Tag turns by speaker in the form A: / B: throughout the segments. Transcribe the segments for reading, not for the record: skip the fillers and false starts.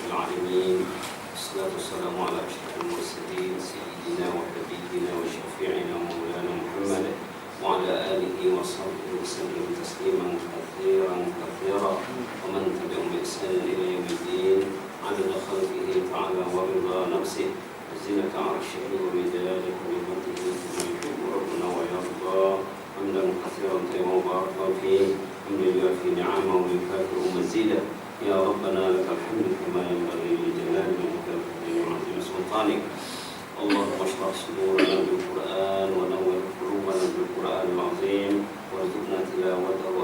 A: العالمين. والصلاة والسلام على أشرف المرسلين سيدنا وحبيبنا وشفيعنا مولانا محمد وعلى آله وصحبه وسلم تسليما كثيرا كثيرا ومن تبعهم بإحسان إلى يوم الدين عدد خلقه تعالى ورضا نفسه وزنة عرشه ومداد كلمته كما يحب ربنا ويرضى حمدا كثيرا طيبا مباركا فيه حمدا يوافي نعمه ويكافئ مزيدا. يا ربنا لك الحمد كما ينبغي لجلال وجهك وعظيم سلطانك. اللهم اشرح صدورنا بالقرآن ونور قلوبنا بالقرآن العظيم وارزقنا تلاوته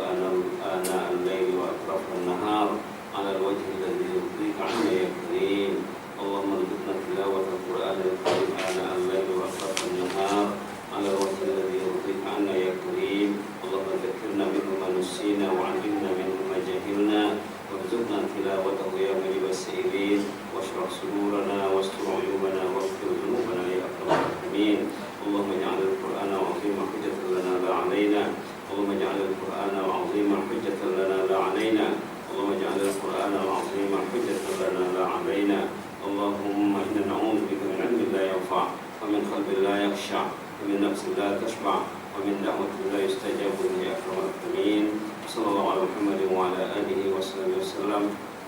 A: آناء الليل وأطراف النهار على الوجه الذي يرضيك عنا يا كريم. اللهم ارزقنا تلاوة القرآن الكريم آناء الليل وأطراف النهار على الوجه الذي يرضيك عنا يا كريم. اللهم ذكرنا منه ما نسينا وعلمنا منه ما جهلنا وارزقنا تلاوته يا مجيب السائلين واشرح صدورنا واستر عيوبنا واغفر ذنوبنا يا اكرم الراحمين. اللهم اجعل القران العظيم حجة لنا لا علينا. اللهم اجعل القران العظيم حجة لنا لا علينا. اللهم اجعل القران العظيم حجة لنا لا علينا. اللهم انا نعوذ بك من علم لا ينفع ومن قلب لا يخشع ومن نفس لا تشبع ومن دعوة لا يستجاب لها يا اكرم الراحمين. صلى الله على محمد وعلى آله وصحبه وسلم.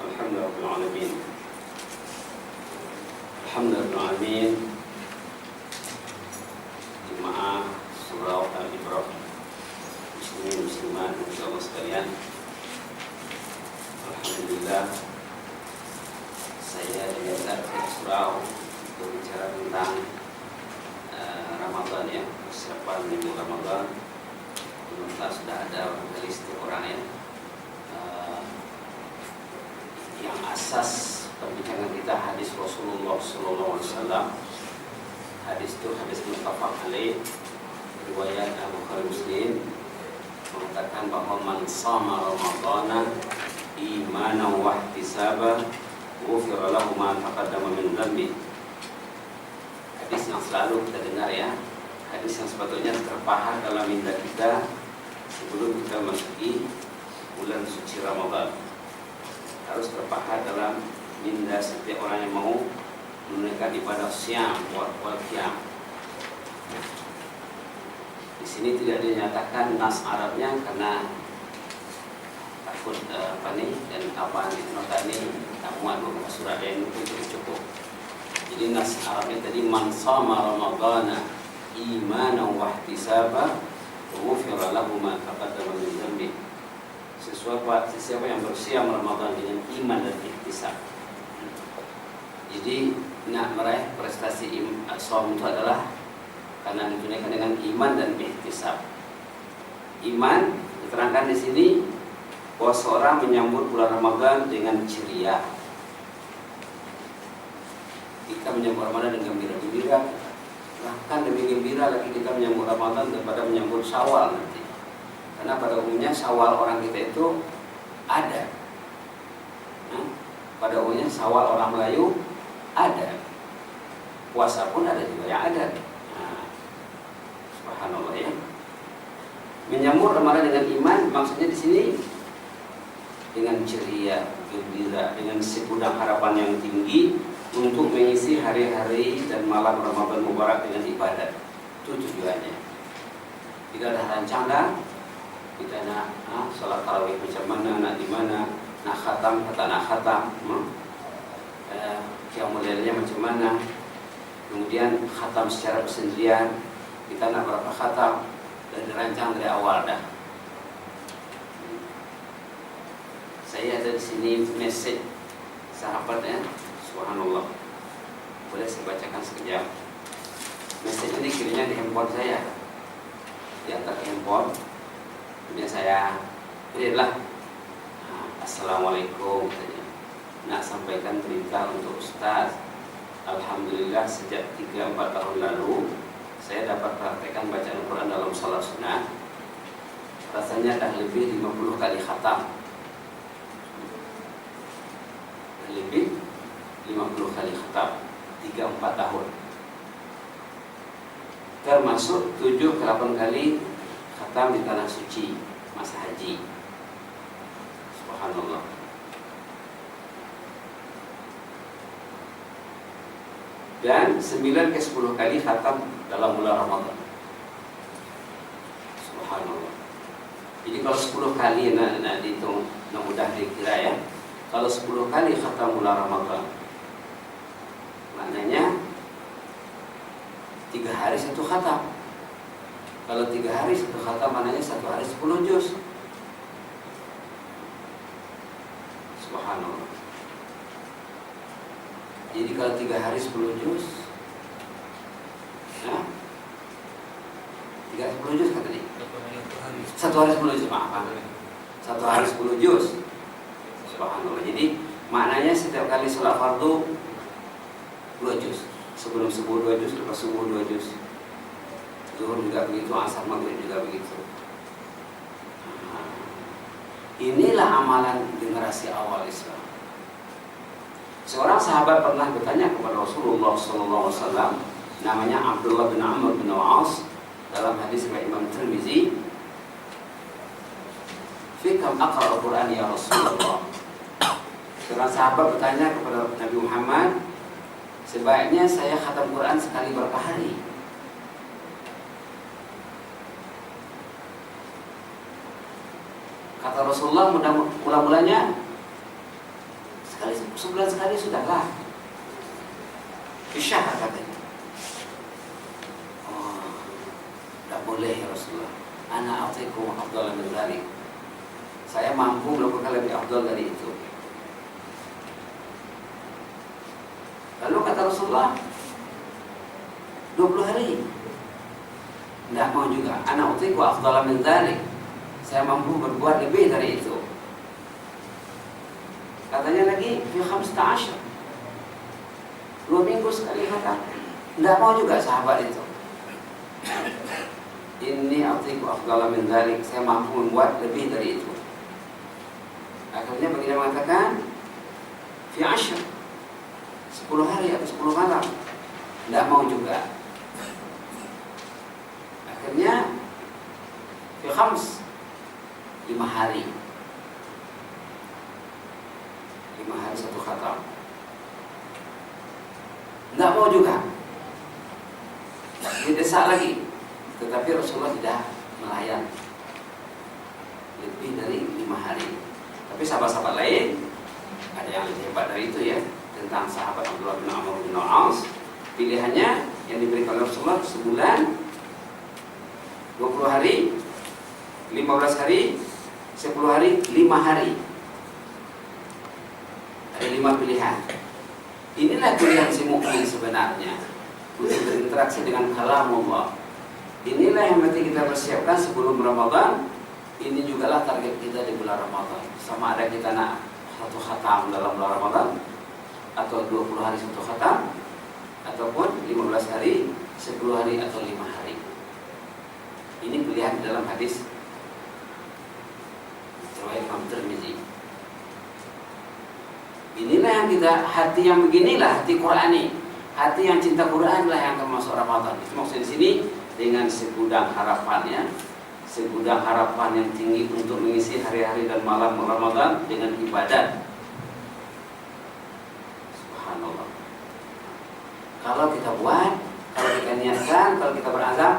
A: الحمد لله رب العالمين. الحمد لله رب العالمين. Jemaah surau Al-Ibrahim, muslimin muslimat insyaallah sekalian. Alhamdulillah saya diajak ke surau untuk bicara tentang Ramadan ya, persiapan minggu Ramadan. Kita sudah ada dari setiap orang ya. Yang asas perbincangan kita hadis Rasulullah SAW. Hadis itu hadis muttafaq alaih, riwayat Al-Bukhari Muslim, mengatakan bahwa man shama Ramadhana imanan wa ihtisaban ghufira lahu ma taqaddama min dhanbi. Hadis yang selalu kita dengar ya. Hadis yang sebetulnya terpahat dalam minda kita sebelum kita masuki bulan suci Ramadan. Harus terpahat dalam minda setiap orang yang mau menunaikan ibadah syam wal qiyam. Di sini tidak dinyatakan nas Arabnya karena takut dan nota ini tamuan beberapa surat yang itu cukup. Jadi nas Arabnya tadi man shama Ramadhana imanan wa ihtisaban ghufira lahu ma taqaddama min dhanbi. Siapa yang bersiam Ramadan dengan iman dan ihtisab. Jadi nak meraih prestasi shaum itu adalah karena ditunaikan dengan iman dan ihtisab. Iman diterangkan di sini bahwa seorang menyambut bulan Ramadan dengan ceria. Kita menyambut Ramadan dengan gembira-gembira. Bahkan lebih gembira lagi kita menyambut Ramadan daripada menyambut Syawal nanti. Karena pada umumnya Syawal orang kita itu ada. Pada umumnya Syawal orang Melayu ada. Puasa pun ada juga yang ada. Subhanallah ya. Menyambut Ramadan dengan iman maksudnya di sini dengan ceria, gembira, dengan segudang harapan yang tinggi untuk mengisi hari-hari dan malam Ramadan Mubarak dengan ibadat. Itu tujuannya. Tidak ada rancang kita nak salat tarawih macam mana, nak di mana, nak khatam kata nak khatam, qiyamul lailnya macam mana. Kemudian khatam secara bersendirian, kita nak berapa khatam dan dirancang dari awal dah. Saya ada di sini message sahabatnya. Subhanallah. Boleh saya bacakan sekejap. Message ini kirinya di handphone saya. Di atas handphone. Kemudian saya pilihlah. Assalamualaikum. Nak sampaikan berita untuk Ustaz. Alhamdulillah sejak 3-4 tahun lalu saya dapat praktekkan bacaan Al-Quran dalam salat sunnah. Rasanya dah lebih 50 kali khatam. Lebih 50 kali khatam 3-4 tahun, termasuk 7-8 kali khatam di tanah suci masa haji. Subhanallah. dan 9 ke 10 kali khatam dalam bulan Ramadan. Subhanallah. Jadi kalau 10 kali nak dihitung, nak mudah dikira ya. Kalau 10 kali khatam bulan Ramadan, maknanya 3 hari 1 khatam. Kalau 3 hari 1 khatam, maknanya 1 hari 10 juz. Subhanallah. Jadi kalau 3 hari 10 juz, ya, 10 juz kata dia. 1 hari 10 juz, maaf. 1 hari 10 juz. Subhanallah. Jadi maknanya setiap kali sholat fardu 2 juz. Sebelum subuh 2 juz, lepas subuh 2 juz. Zuhur juga begitu, asar maghrib juga begitu. Inilah amalan generasi awal Islam. Seorang sahabat pernah bertanya kepada Rasulullah SAW, namanya Abdullah bin Amr bin Al-As, dalam hadis riwayat Imam Tirmizi, "Fi kam aqra al-Qur'an ya Rasulullah?" Seorang sahabat bertanya kepada Nabi Muhammad, sebaiknya saya khatam Quran sekali berapa hari? Kata Rasulullah, mula-mulanya sebulan sekali sudahlah. Isyah katanya. Oh, tidak boleh ya Rasulullah. Ana a'tikum afdal min dzalik. Saya mampu melakukan lebih afdal dari itu. Lalu kata Rasulullah, 20 hari. Tidak mau juga. Ana a'tikum afdal min dzalik. Saya mampu berbuat lebih dari itu. Katanya lagi, fi 15. 2 minggu sekali khatam. Tidak mau juga sahabat itu. Inni a'tiku afdala min dzalik. Saya mampu membuat lebih dari itu. Akhirnya baginda mengatakan, fi 10. 10 hari atau 10 malam. Tidak mau juga. Akhirnya fi 5 hari. 5 hari 1 khatam. Tidak mau juga. Didesak lagi. Tetapi Rasulullah tidak melayan lebih dari 5 hari. Tapi sahabat-sahabat lain ada yang lebih hebat dari itu ya. Tentang sahabat Abdullah bin Amr bin Al-As, pilihannya yang diberikan oleh Rasulullah sebulan, 20 hari, 15 hari, 10 hari, 5 hari. Ada 5 pilihan. Inilah pilihan si mukmin sebenarnya, untuk berinteraksi dengan kalam Allah. Inilah yang nanti kita persiapkan sebelum Ramadan. Ini jugalah target kita di bulan Ramadan. Sama ada kita nak 1 khatam dalam bulan Ramadan, atau 20 hari 1 khatam, ataupun 15 hari, 10 hari, atau 5 hari. Ini pilihan dalam hadis riwayat Imam Tirmizi. Inilah yang kita, hati yang beginilah hati Qurani, hati yang cinta Quran lah yang akan masuk Ramadan. Itu maksud di sini dengan segudang harapannya, segudang harapan yang tinggi untuk mengisi hari-hari dan malam Ramadan dengan ibadat. Subhanallah. Kalau kita buat, kalau kita niatkan, kalau kita berazam,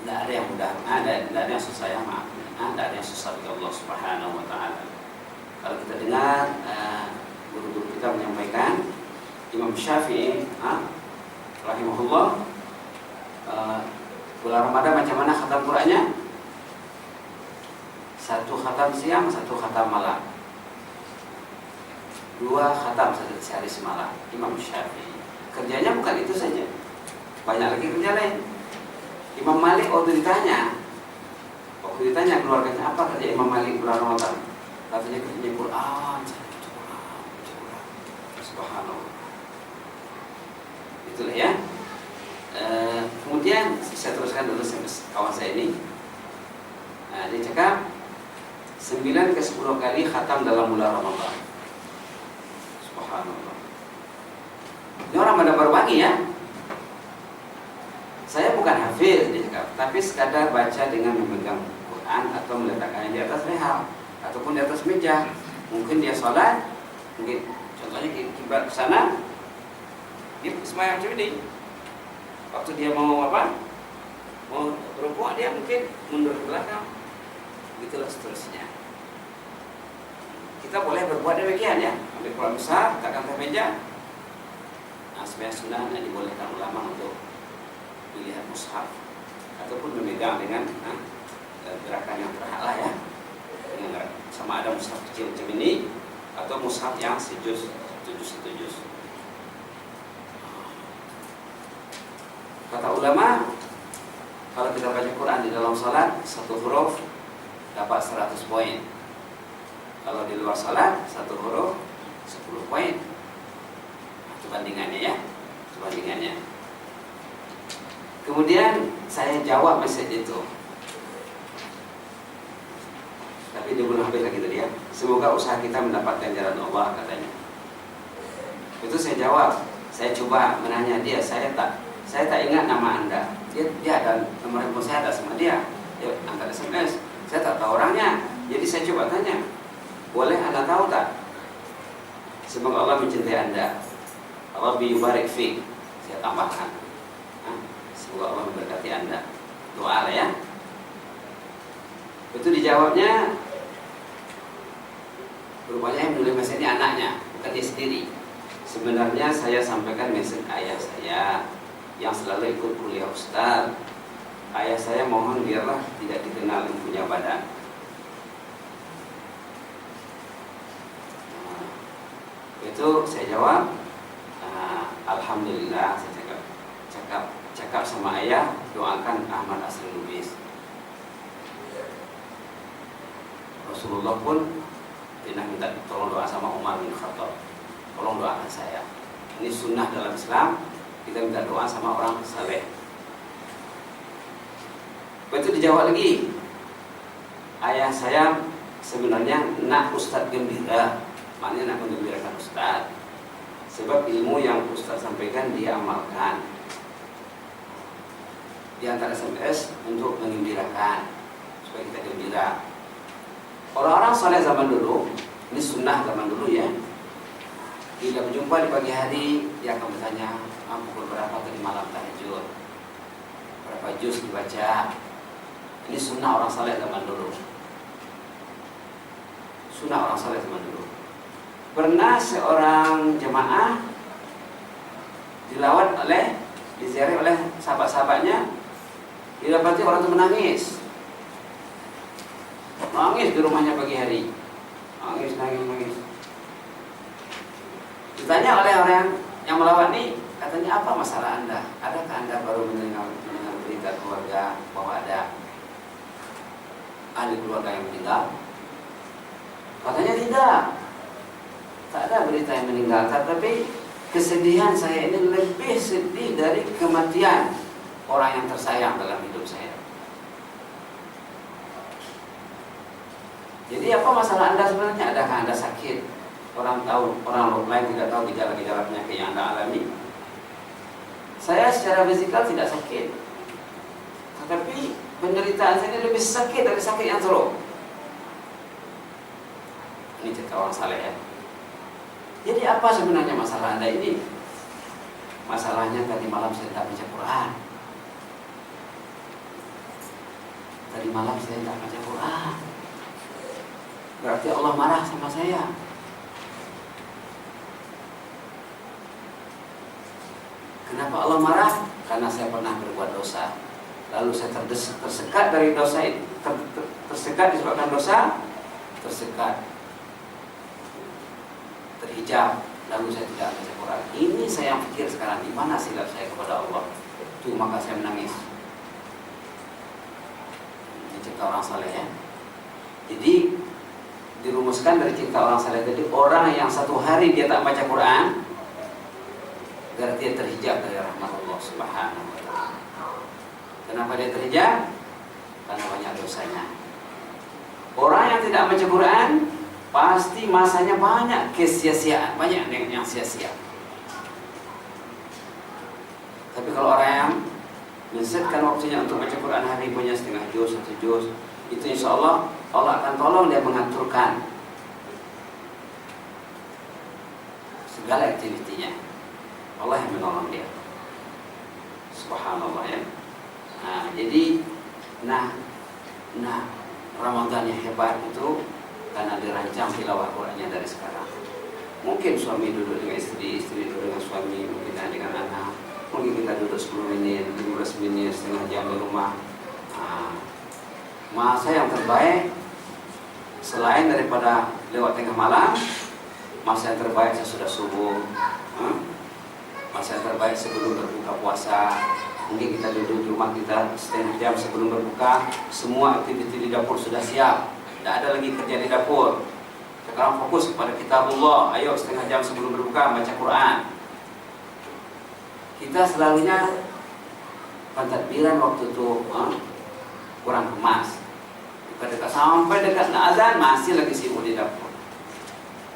A: tidak ada yang mudah, tidak ada yang susah ya, maaf. Tidak ada yang susah bagi Allah Subhanahu wa ta'ala. Kalau kita dengar guru-guru kita menyampaikan, Imam Syafi'i rahimahullah, bulan Ramadan macam mana khatam Qur'annya? 1 khatam siang, 1 khatam malam, 2 khatam sehari semalam. Imam Syafi'i kerjanya bukan itu saja, banyak lagi kerja lain. Imam Malik waktu ditanya keluarganya, apa kerja Imam Malik bulan Ramadan? Katanya kerjanya Quran. Subhanallah. Itulah ya. Kemudian saya teruskan dulu kawan saya ini. Dia cakap 9 ke 10 kali khatam dalam bulan Ramadan. Subhanallah. Ini orang pada berbagi ya. Saya bukan hafiz, dia cakap, tapi sekadar baca dengan memegang Quran atau meletakkannya di atas leher ataupun di atas meja. Mungkin dia sholat, mungkin contohnya kiblat ke sana, Dia semayang macam ini. Waktu dia mau mau rukuk, dia mungkin mundur ke belakang. Begitulah seterusnya. Kita boleh berbuat demikian ya. Ambil Quran besar, letakkan atas meja. Nah, sebenarnya sunnah dibolehkan ulama untuk melihat mushaf ataupun memegang dengan gerakan yang terhad lah ya. Dengan sama ada mushaf kecil macam ini atau mushaf yang sejus. Kata ulama, kalau kita baca Quran di dalam salat, satu huruf dapat 100 poin. Kalau di luar salat, satu huruf 10 poin. Itu bandingannya ya. Kemudian saya jawab message itu. Tapi dia belum habis lagi tadi ya. Semoga usaha kita mendapatkan jalan Allah katanya. Itu saya jawab. Saya coba menanya dia, saya tak ingat nama Anda. Dia ada nomor handphone saya ada sama dia. Dia angkat SMS. Saya tak tahu orangnya. Jadi saya coba tanya, boleh Anda tahu tak? Semoga Allah mencintai Anda. Allah yubarik fiik. Saya tambahkan. Semoga Allah memberkati Anda. Doa lah ya. Itu dijawabnya. Rupanya yang menulis mesej ini anaknya, bukan dia sendiri. Sebenarnya saya sampaikan mesej ayah saya yang selalu ikut kuliah Ustaz. Ayah saya mohon biarlah tidak dikenal yang punya badan. Itu saya jawab, alhamdulillah. Saya cakap sama ayah, doakan Ahmad Asri Lubis. Rasulullah pun pernah minta tolong doa sama Umar bin Khattab, tolong doakan saya. Ini sunnah dalam Islam, kita minta doa sama orang saleh. Betul dijawab lagi, ayah saya sebenarnya nak Ustadz gembira, maknanya nak menggembirakan Ustadz. Sebab ilmu yang Ustadz sampaikan dia amalkan. Dia antara SMS untuk menggembirakan supaya kita gembira. Orang-orang saleh zaman dulu, ini sunnah zaman dulu ya. Bila berjumpa di pagi hari, dia akan bertanya, pukul berapa tadi malam tahajud, berapa juz dibaca. Ini sunnah orang saleh zaman dulu. Pernah seorang jemaah diziarahi oleh sahabat-sahabatnya, didapati orang itu menangis di rumahnya pagi hari, nangis. Ditanya oleh orang yang melawat ini, katanya, apa masalah Anda? Adakah Anda baru mendengar berita keluarga bahwa ada ahli keluarga yang meninggal? Katanya tidak, tak ada berita yang meninggal. Tetapi kesedihan saya ini lebih sedih dari kematian orang yang tersayang dalam hidup saya. Jadi apa masalah Anda sebenarnya? Adakah Anda sakit? Orang lain tidak tahu gejala-gejala penyakit yang Anda alami. Saya secara fisikal tidak sakit, tetapi penderitaan saya ini lebih sakit dari sakit yang teruk. Ini cerita orang saleh ya. Jadi apa sebenarnya masalah Anda ini? Masalahnya tadi malam saya tak baca Quran. Berarti Allah marah sama saya. Kenapa Allah marah? Karena saya pernah berbuat dosa. Lalu saya tersekat dari dosa itu, tersekat disebabkan dosa, terhijab. Lalu saya tidak baca Quran. Ini saya yang pikir sekarang, di mana silap saya kepada Allah? Itu maka saya menangis. Ini cerita orang saleh ya. Jadi dirumuskan dari cerita orang saleh tadi, orang yang satu hari dia tak baca Quran, berarti dia terhijab dari rahmat Allah Subhanahu wa ta'ala. Kenapa dia terhijab? Karena banyak dosanya. Orang yang tidak baca Quran pasti masanya banyak kesia-siaan, banyak yang sia-sia. Tapi kalau orang yang mensetkan waktunya untuk baca Quran hari punya setengah juz, 1 juz, itu insya Allah Allah akan tolong dia mengaturkan segala aktivitinya. Allah yang menolong dia. Subhanallah ya. Nah, jadi Ramadan yang hebat itu karena dirancang tilawah Qur'annya dari sekarang. Mungkin suami duduk dengan istri, istri duduk dengan suami, mungkin dengan anak. Mungkin kita duduk 10 menit, 15 menit, setengah jam di rumah. Masa yang terbaik selain daripada lewat tengah malam, masa yang terbaik sesudah subuh, masa yang terbaik sebelum berbuka puasa. Mungkin kita duduk di rumah kita setengah jam sebelum berbuka, semua aktivitas di dapur sudah siap, tidak ada lagi kerja di dapur. Sekarang fokus kepada kitabullah. Ayo setengah jam sebelum berbuka baca Quran. Kita selalunya pentadbiran waktu itu kurang kemas. Dekat sampai dekat azan masih lagi sibuk di dapur.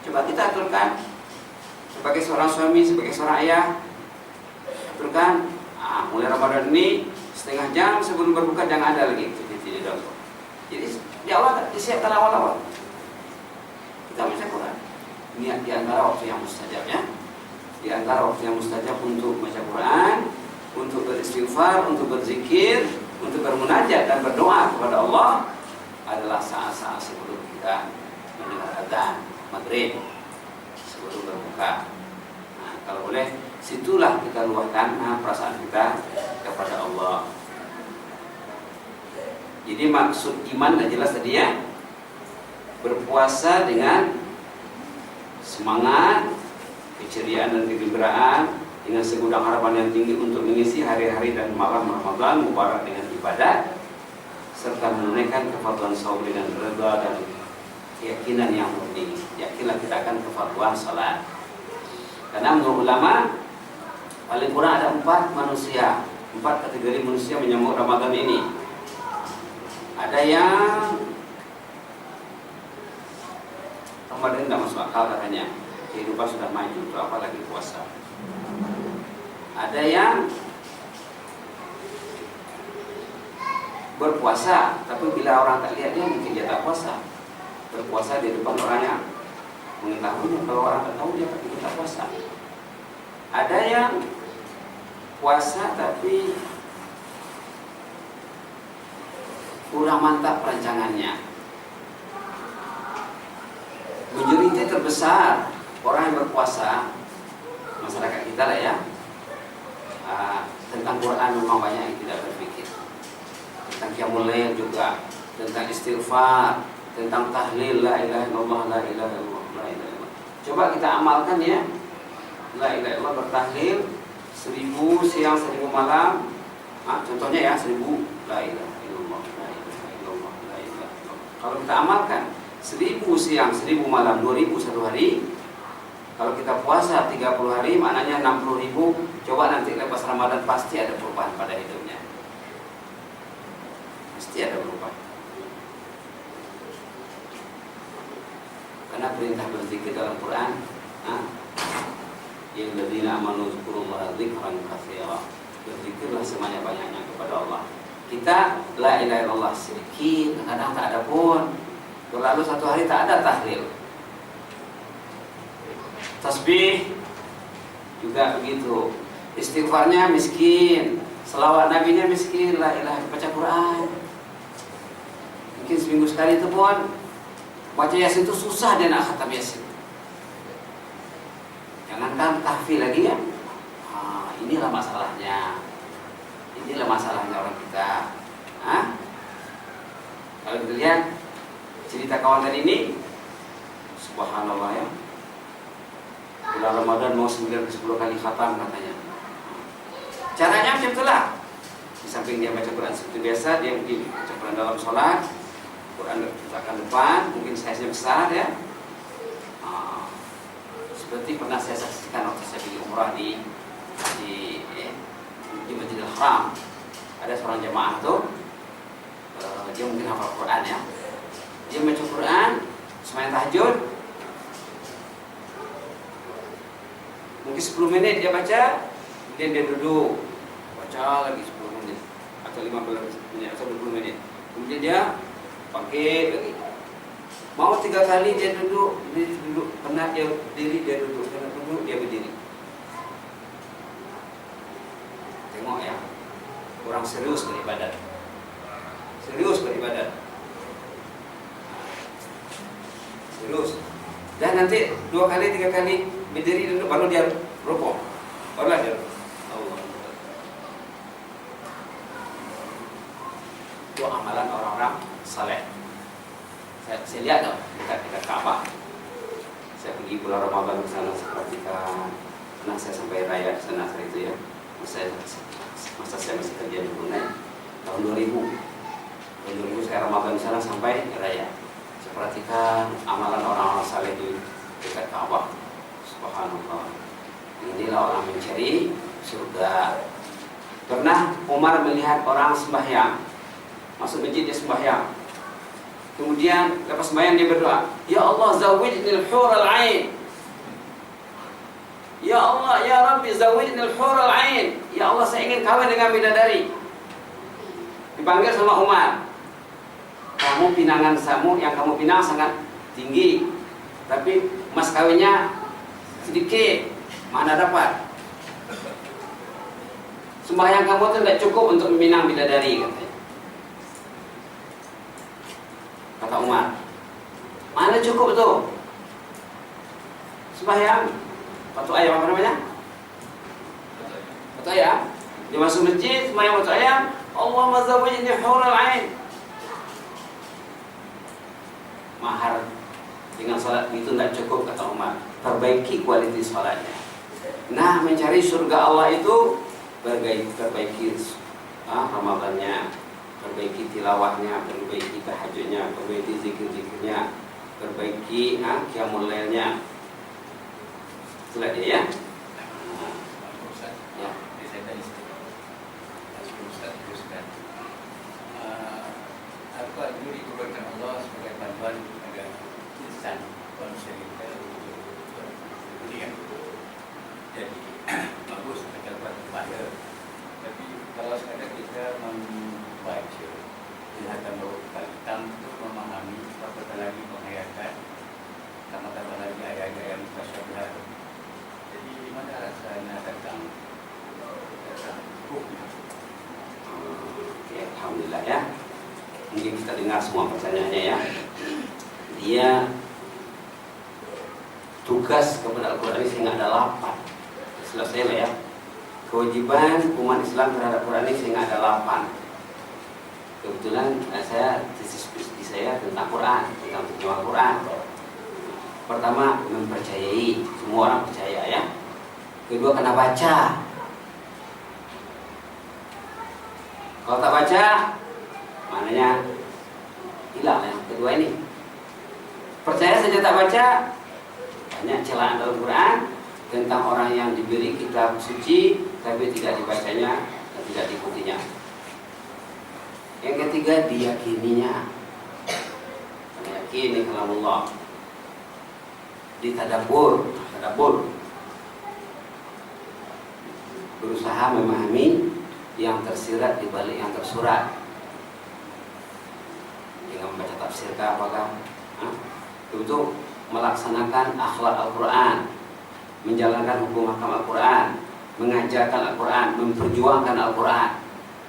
A: Coba kita aturkan sebagai seorang suami, sebagai seorang ayah, aturkan mulai Ramadan ini setengah jam sebelum berbuka jangan ada lagi aktivitas di dapur. Jadi di awal disiapkan awal-awal kita baca Quran. Niat di antara waktu yang mustajab ya. Di antara waktu yang mustajab untuk baca Quran, untuk beristighfar, untuk berzikir, untuk bermunajat dan berdoa kepada Allah adalah saat-saat sebelum kita mendengar azan maghrib sebelum berbuka. Nah, kalau boleh situlah kita luahkan perasaan kita kepada Allah. Jadi maksud iman dah jelas tadi ya. Berpuasa dengan semangat, keceriaan dan kegembiraan, dengan segudang harapan yang tinggi untuk mengisi hari-hari dan malam Ramadan mubarak dengan ibadat, serta menunaikan kefadluan saum dengan redha dan keyakinan yang murni. Yakinlah kita akan kefadluan salat. Karena menurut ulama paling kurang ada 4 kategori manusia menyambut Ramadan ini. Ada yang Ramadan tidak masuk akal katanya, kehidupan sudah maju, itu apalagi puasa. Ada yang berpuasa, tapi bila orang tak lihat dia mungkin dia tak puasa. Berpuasa di depan orang yang mengetahuinya, kalau orang tak tahu dia tak puasa. Ada yang puasa tapi kurang mantap perancangannya. Majoriti terbesar orang yang berpuasa masyarakat kita lah ya, tentang Quran memang banyak yang tidak berpikir, tentang qiyamul lail juga, tentang istighfar, tentang tahlil la ilaha illallah, la ilaha illallah, la ilaha illallah. Coba kita amalkan ya, la ilaha illallah bertahlil 1000 siang 1000 malam. Contohnya ya 1000 la ilaha illallah, la ilaha illallah, la ilaha illallah. Kalau kita amalkan 1000 siang 1000 malam 2000 satu hari. Kalau kita puasa 30 hari maknanya 60.000. Coba nanti lepas Ramadan pasti ada perubahan pada hidupnya. Pasti ada perubahan. Karena perintah berzikir dalam Quran, ya alladzina amanu dzkurullaha dzikran katsira. Berzikirlah sebanyak-banyaknya kepada Allah. Kita la ilaha illallah sedikit, kadang tak ada pun. Lalu satu hari tak ada tahlil. Tasbih juga begitu. Istighfarnya miskin, selawat nabinya miskin, la ilaha baca Quran. Mungkin seminggu sekali itu pun baca Yasin itu susah dia nak khatam Yasin. Jangankan tahfidz lagi ya. Inilah masalahnya. Inilah masalahnya orang kita. Kalau kita lihat cerita kawan tadi ini, subhanallah ya. Bulan Ramadan mau 9 ke 10 kali khatam katanya. Caranya macam itulah. Di samping dia baca Quran seperti biasa, dia mungkin baca Quran dalam sholat, Quran letakkan depan, mungkin size-nya besar ya. Seperti pernah saya saksikan waktu saya pergi umrah di Masjidil Haram. Ada seorang jemaah tuh, dia mungkin hafal Quran ya. Dia baca Quran, sembahyang tahajud, mungkin 10 menit dia baca, kemudian dia duduk baca lagi 10 menit atau 15 menit atau 20 menit, kemudian dia bangkit lagi. Mau 3 kali dia duduk, penat dia berdiri, dia duduk, penat duduk dia berdiri. Tengok ya, kurang serius beribadat. Serius beribadat. Serius. Dan nanti 2 kali 3 kali berdiri dulu baru dia rukuk. Barulah dia. Allah. Itu amalan orang-orang saleh. Saya lihat dong dekat Ka'bah. Saya pergi bulan Ramadan ke sana, saya perhatikan. Pernah saya sampai raya di sana hari itu ya. Masa saya masih kerja di Brunei tahun 2000. Tahun 2000 saya Ramadan di sana sampai raya. Saya perhatikan amalan orang-orang saleh di dekat Ka'bah. Subhanallah. Inilah orang mencari surga. Pernah Umar melihat orang sembahyang, masuk masjid dia sembahyang. Kemudian lepas sembahyang dia berdoa, Ya Allah zawijnil hurul ain. Ya Allah, ya Rabbi zawijnil hurul ain. Ya Allah, saya ingin kawin dengan bidadari. Dipanggil sama Umar. Kamu pinangan samu yang kamu pinang sangat tinggi, tapi mas kawinnya sedikit. Mana dapat? Sembahyang kamu itu tidak cukup untuk meminang bidadari, katanya. Kata Umar, mana cukup itu? Sembahyang batu ayam apa namanya? Batu ayam. Dia masuk masjid sembahyang batu ayam. Allahumma zawwijni hurul ain. Mahar dengan salat itu tidak cukup, kata Umar. Perbaiki kualitas salatnya. Nah, mencari surga Allah itu perbaiki Ramadannya, perbaiki tilawahnya, perbaiki tahajudnya, perbaiki zikir-zikirnya, perbaiki qiyamul lailnya. Itulah dia ya. Ya.
B: Apa dulu ditugaskan Allah sebagai bantuan agar insan manusia kita kemudian jadi bagus agar berpada. Tapi kalau sekadar kita membaca kelihatan bahwa hitam untuk memahami apatah lagi penghayatan, tambah-tambah lagi ayat-ayat yang mutasyabihat. Jadi di mana rasanya datang hukumnya?
A: Oke, alhamdulillah ya. Mungkin kita dengar semua pertanyaannya ya. Dia tugas kepada Al-Quran ini sehingga ada 8. Selesai lah ya. Kewajiban umat Islam terhadap Quran ini sehingga ada 8. Kebetulan saya tesis PhD saya tentang Quran, tentang terjemahan Quran. Pertama, mempercayai, semua orang percaya ya. Kedua, kena baca. Kalau tak baca, maknanya hilang yang kedua ini. Percaya saja tak baca, banyak celaan dalam Quran tentang orang yang diberi kitab suci tapi tidak dibacanya dan tidak diikutinya. Yang ketiga, diyakininya. Meyakini kalamullah. Ditadabbur, berusaha memahami yang tersirat di balik yang tersurat. Dengan membaca tafsir kah apakah? Untuk melaksanakan akhlak Al-Quran, menjalankan hukum hakam Al-Quran, mengajarkan Al-Quran, memperjuangkan Al-Quran.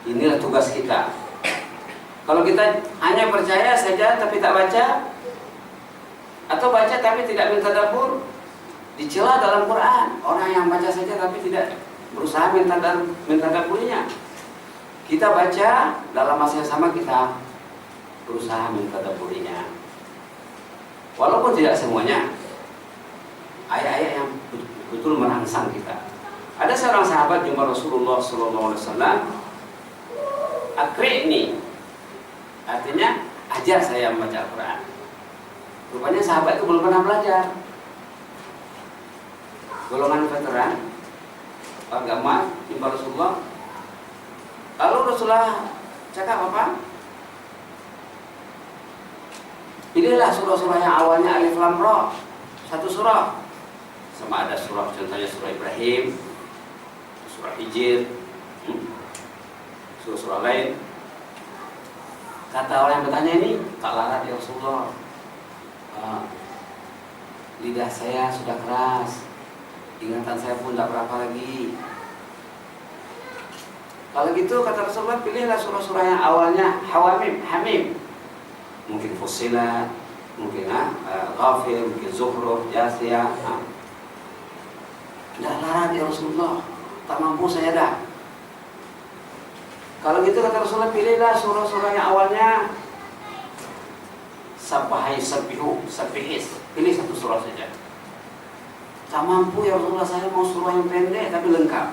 A: Inilah tugas kita. Kalau kita hanya percaya saja tapi tak baca, atau baca tapi tidak mentadabbur, dicela dalam Quran. Orang yang baca saja tapi tidak berusaha mentadabburinya. Kita baca, dalam masa yang sama kita berusaha mentadabburinya. Walaupun tidak semuanya, ayat-ayat yang betul merangsang kita. Ada seorang sahabat jumpa Rasulullah SAW, akri'ni, artinya ajar saya membaca Al-Quran. Rupanya sahabat itu belum pernah belajar. Golongan veteran agama jumpa Rasulullah. Lalu Rasulullah cakap apa? Inilah surah-surah yang awalnya alif lam ra, satu surah. Sama ada surah, contohnya surah Ibrahim, surah Hijr, surah-surah lain. Kata orang yang bertanya ini, tak larat ya Rasulullah. Lidah saya sudah keras, ingatan saya pun tak berapa lagi. Kalau gitu kata Rasulullah, pilihlah surah-surah yang awalnya Hamim. Mungkin Fussilat, mungkin Ghafir, mungkin Zukhruf, Jasiyah. Tidak larang ya Rasulullah, tak mampu saya dah. Kalau gitu kata Rasulullah, pilihlah surah-surah yang awalnya Sabihis. Pilih satu surah saja. Tak mampu ya Rasulullah, saya mau surah yang pendek tapi lengkap.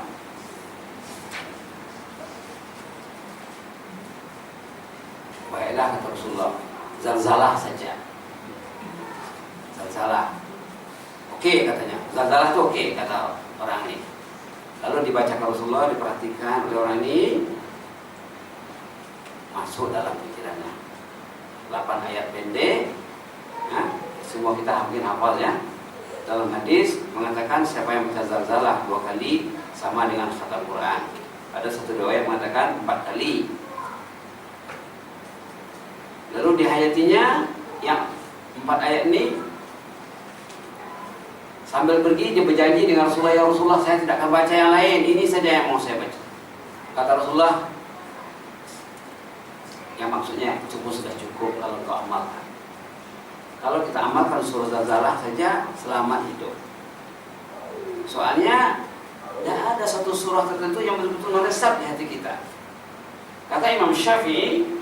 A: Baiklah kata Rasulullah, Zalzalah saja. Zalzalah. Oke katanya, Zalzalah itu oke kata orang ini. Lalu dibaca Rasulullah, diperhatikan oleh orang ini, masuk dalam pikirannya. 8 ayat pendek, semua kita mungkin hafal ya. Dalam hadis mengatakan siapa yang baca Zalzalah 2 kali sama dengan khatam Quran. Ada satu riwayat mengatakan 4 kali. Lalu dihayatinya yang 4 ayat ini, sambil pergi dia berjanji dengan Rasulullah, ya Rasulullah saya tidak akan baca yang lain, ini saja yang mau saya baca. Kata Rasulullah, yang maksudnya sudah cukup kalau kau amalkan. Kalau kita amalkan surah Zalzalah saja selamat hidup. Soalnya tidak ada satu surah tertentu yang betul-betul meresap di hati kita. Kata Imam Syafi'i,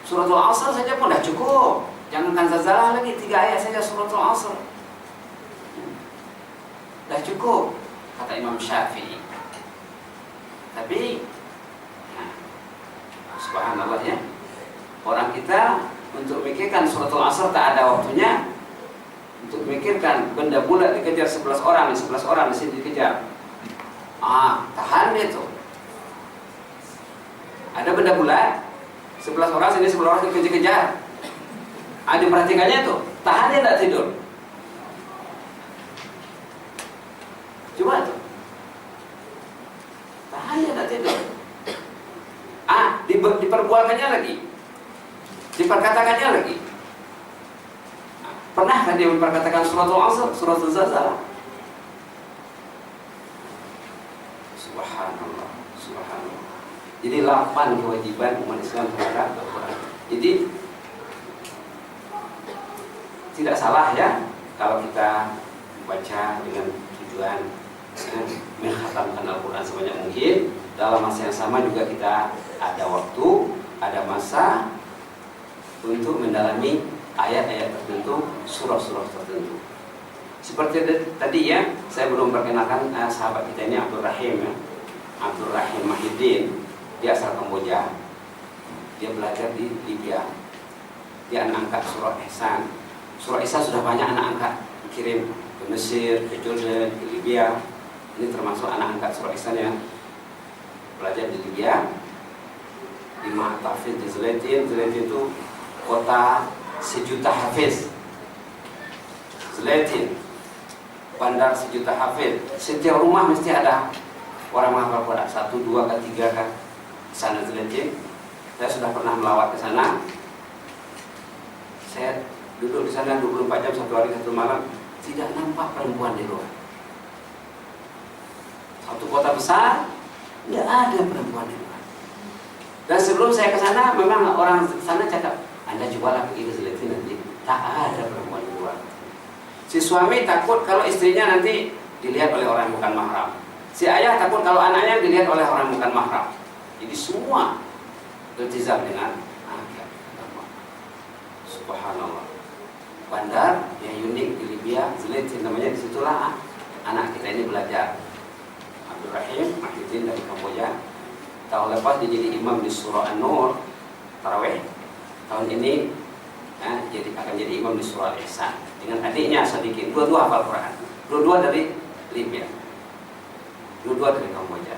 A: Suratul Asr saja pun dah cukup. Jangankan Zalzalah lagi, 3 ayat saja Suratul Asr. Dah cukup, kata Imam Syafi'i. Tapi, subhanallah ya, orang kita untuk memikirkan Suratul Asr tak ada waktunya. Untuk memikirkan benda bulat dikejar 11 orang di sini dikejar. Tahan dia tuh. Ada benda bulat, 11 orang sini 10 orang dikejar-kejar. Diperhatikannya tuh, tahan dia tak tidur. Coba tuh, tahan dia tak tidur. Diperbualkannya lagi, diperkatakannya lagi. Pernahkah dia memperkatakan Suratul Asr, Suratul Zalzalah? Subhanallah, subhanallah. Jadi 8 kewajiban umat Islam terhadap Al-Quran. Jadi tidak salah ya kalau kita baca dengan tujuan menghatamkan Al-Quran sebanyak mungkin. Dalam masa yang sama juga kita ada waktu, ada masa untuk mendalami ayat-ayat tertentu, surah-surah tertentu. Seperti tadi ya, saya belum perkenalkan sahabat kita ini Abdul Rahim ya. Abdul Rahim Mahidin. Dia asal Kamboja. Dia belajar di Libya. Dia anak angkat surah Ihsan. Surah Ihsan sudah banyak anak angkat kirim ke Mesir, ke Jordan, ke Libya. Ini termasuk anak angkat surah Ihsan yang belajar di Libya. Di Ma'tafid, di Zlaitin. Zlaitin itu kota 1 juta hafiz. Zlaitin, bandar 1 juta hafiz. Setiap rumah mesti ada orang menghafal Quran, 1, 2, 3 kan. Sana Zlaitin. Saya sudah pernah melawat ke sana. Saya duduk di sana 24 jam 1 hari 1 malam, tidak nampak perempuan di luar. Satu kota besar, tidak ada perempuan di luar. Dan sebelum saya ke sana, memang orang sana cakap, Anda cobalah pergi ke Zlaitin nanti, tak ada perempuan di luar. Si suami takut kalau istrinya nanti dilihat oleh orang bukan mahram. Si ayah takut kalau anaknya dilihat oleh orang bukan mahram. Jadi semua iltizam dengan agama. Subhanallah. Bandar yang unik di Libya, Zlaitin namanya, disitulah anak kita ini belajar. Abdul Rahim Mahidin dari Kamboja. Tahun lepas dia jadi imam di surah An-Nur Tarawih. Tahun ini akan jadi imam di surah Al-Ihsan dengan adiknya Sadikin. Dua-dua hafal Quran. Dua-dua dari Libya. Dua-dua dari Kamboja.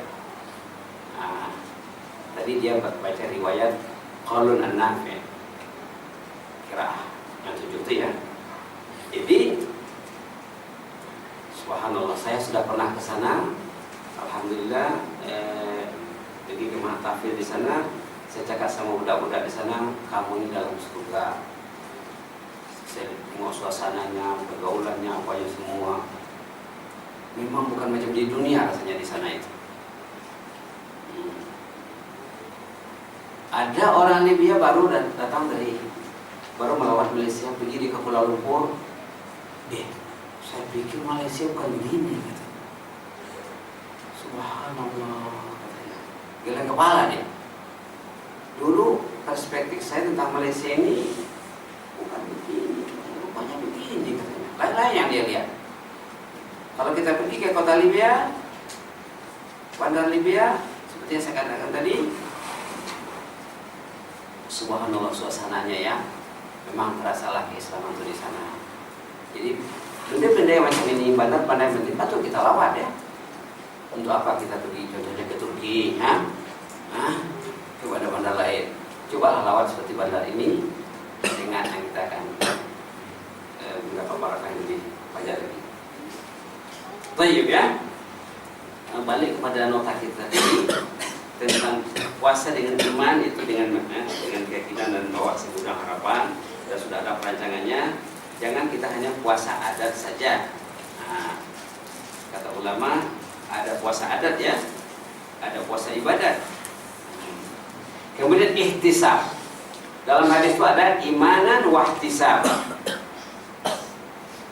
A: Tadi dia baca riwayat Qaulun An-Nafi', qiraah yang 7 itu ya. Jadi subhanallah, saya sudah pernah ke sana. Alhamdulillah, pergi ke Ma'tafil di sana. Saya cakap sama budak-budak di sana, kamu ini dalam surga. Saya tengok suasananya, pergaulannya, apanya semua. Memang bukan macam di dunia rasanya di sana itu. Ada orang Libya baru datang baru melawat Malaysia, pergi di Kuala Lumpur. Saya pikir Malaysia bukan begini, kata. Subhanallah, katanya. Geleng kepala dia. Dulu perspektif saya tentang Malaysia ini bukan begini, rupanya begini, katanya. Lain-lain yang dia lihat. Kalau kita pergi ke kota Libya, bandar Libya, seperti yang saya katakan tadi, subhanallah suasananya ya, memang terasalah keislaman itu di sana. Jadi benda-benda yang macam ini, bandar-bandar yang penting patut kita lawat ya. Untuk apa kita pergi contohnya ke Turki, ke bandar-bandar lain. Cobalah lawat seperti bandar ini, dengan yang kita akan mendapat barakah yang lebih banyak lagi. Baik ya. Balik kepada nota kita tadi tentang puasa dengan iman, itu dengan keyakinan dan bawa segudang harapan. Dan sudah ada perancangannya. Jangan kita hanya puasa adat saja. Kata ulama, ada puasa adat ya, ada puasa ibadat. Kemudian ihtisab. Dalam hadis itu ada imanan wahtisab.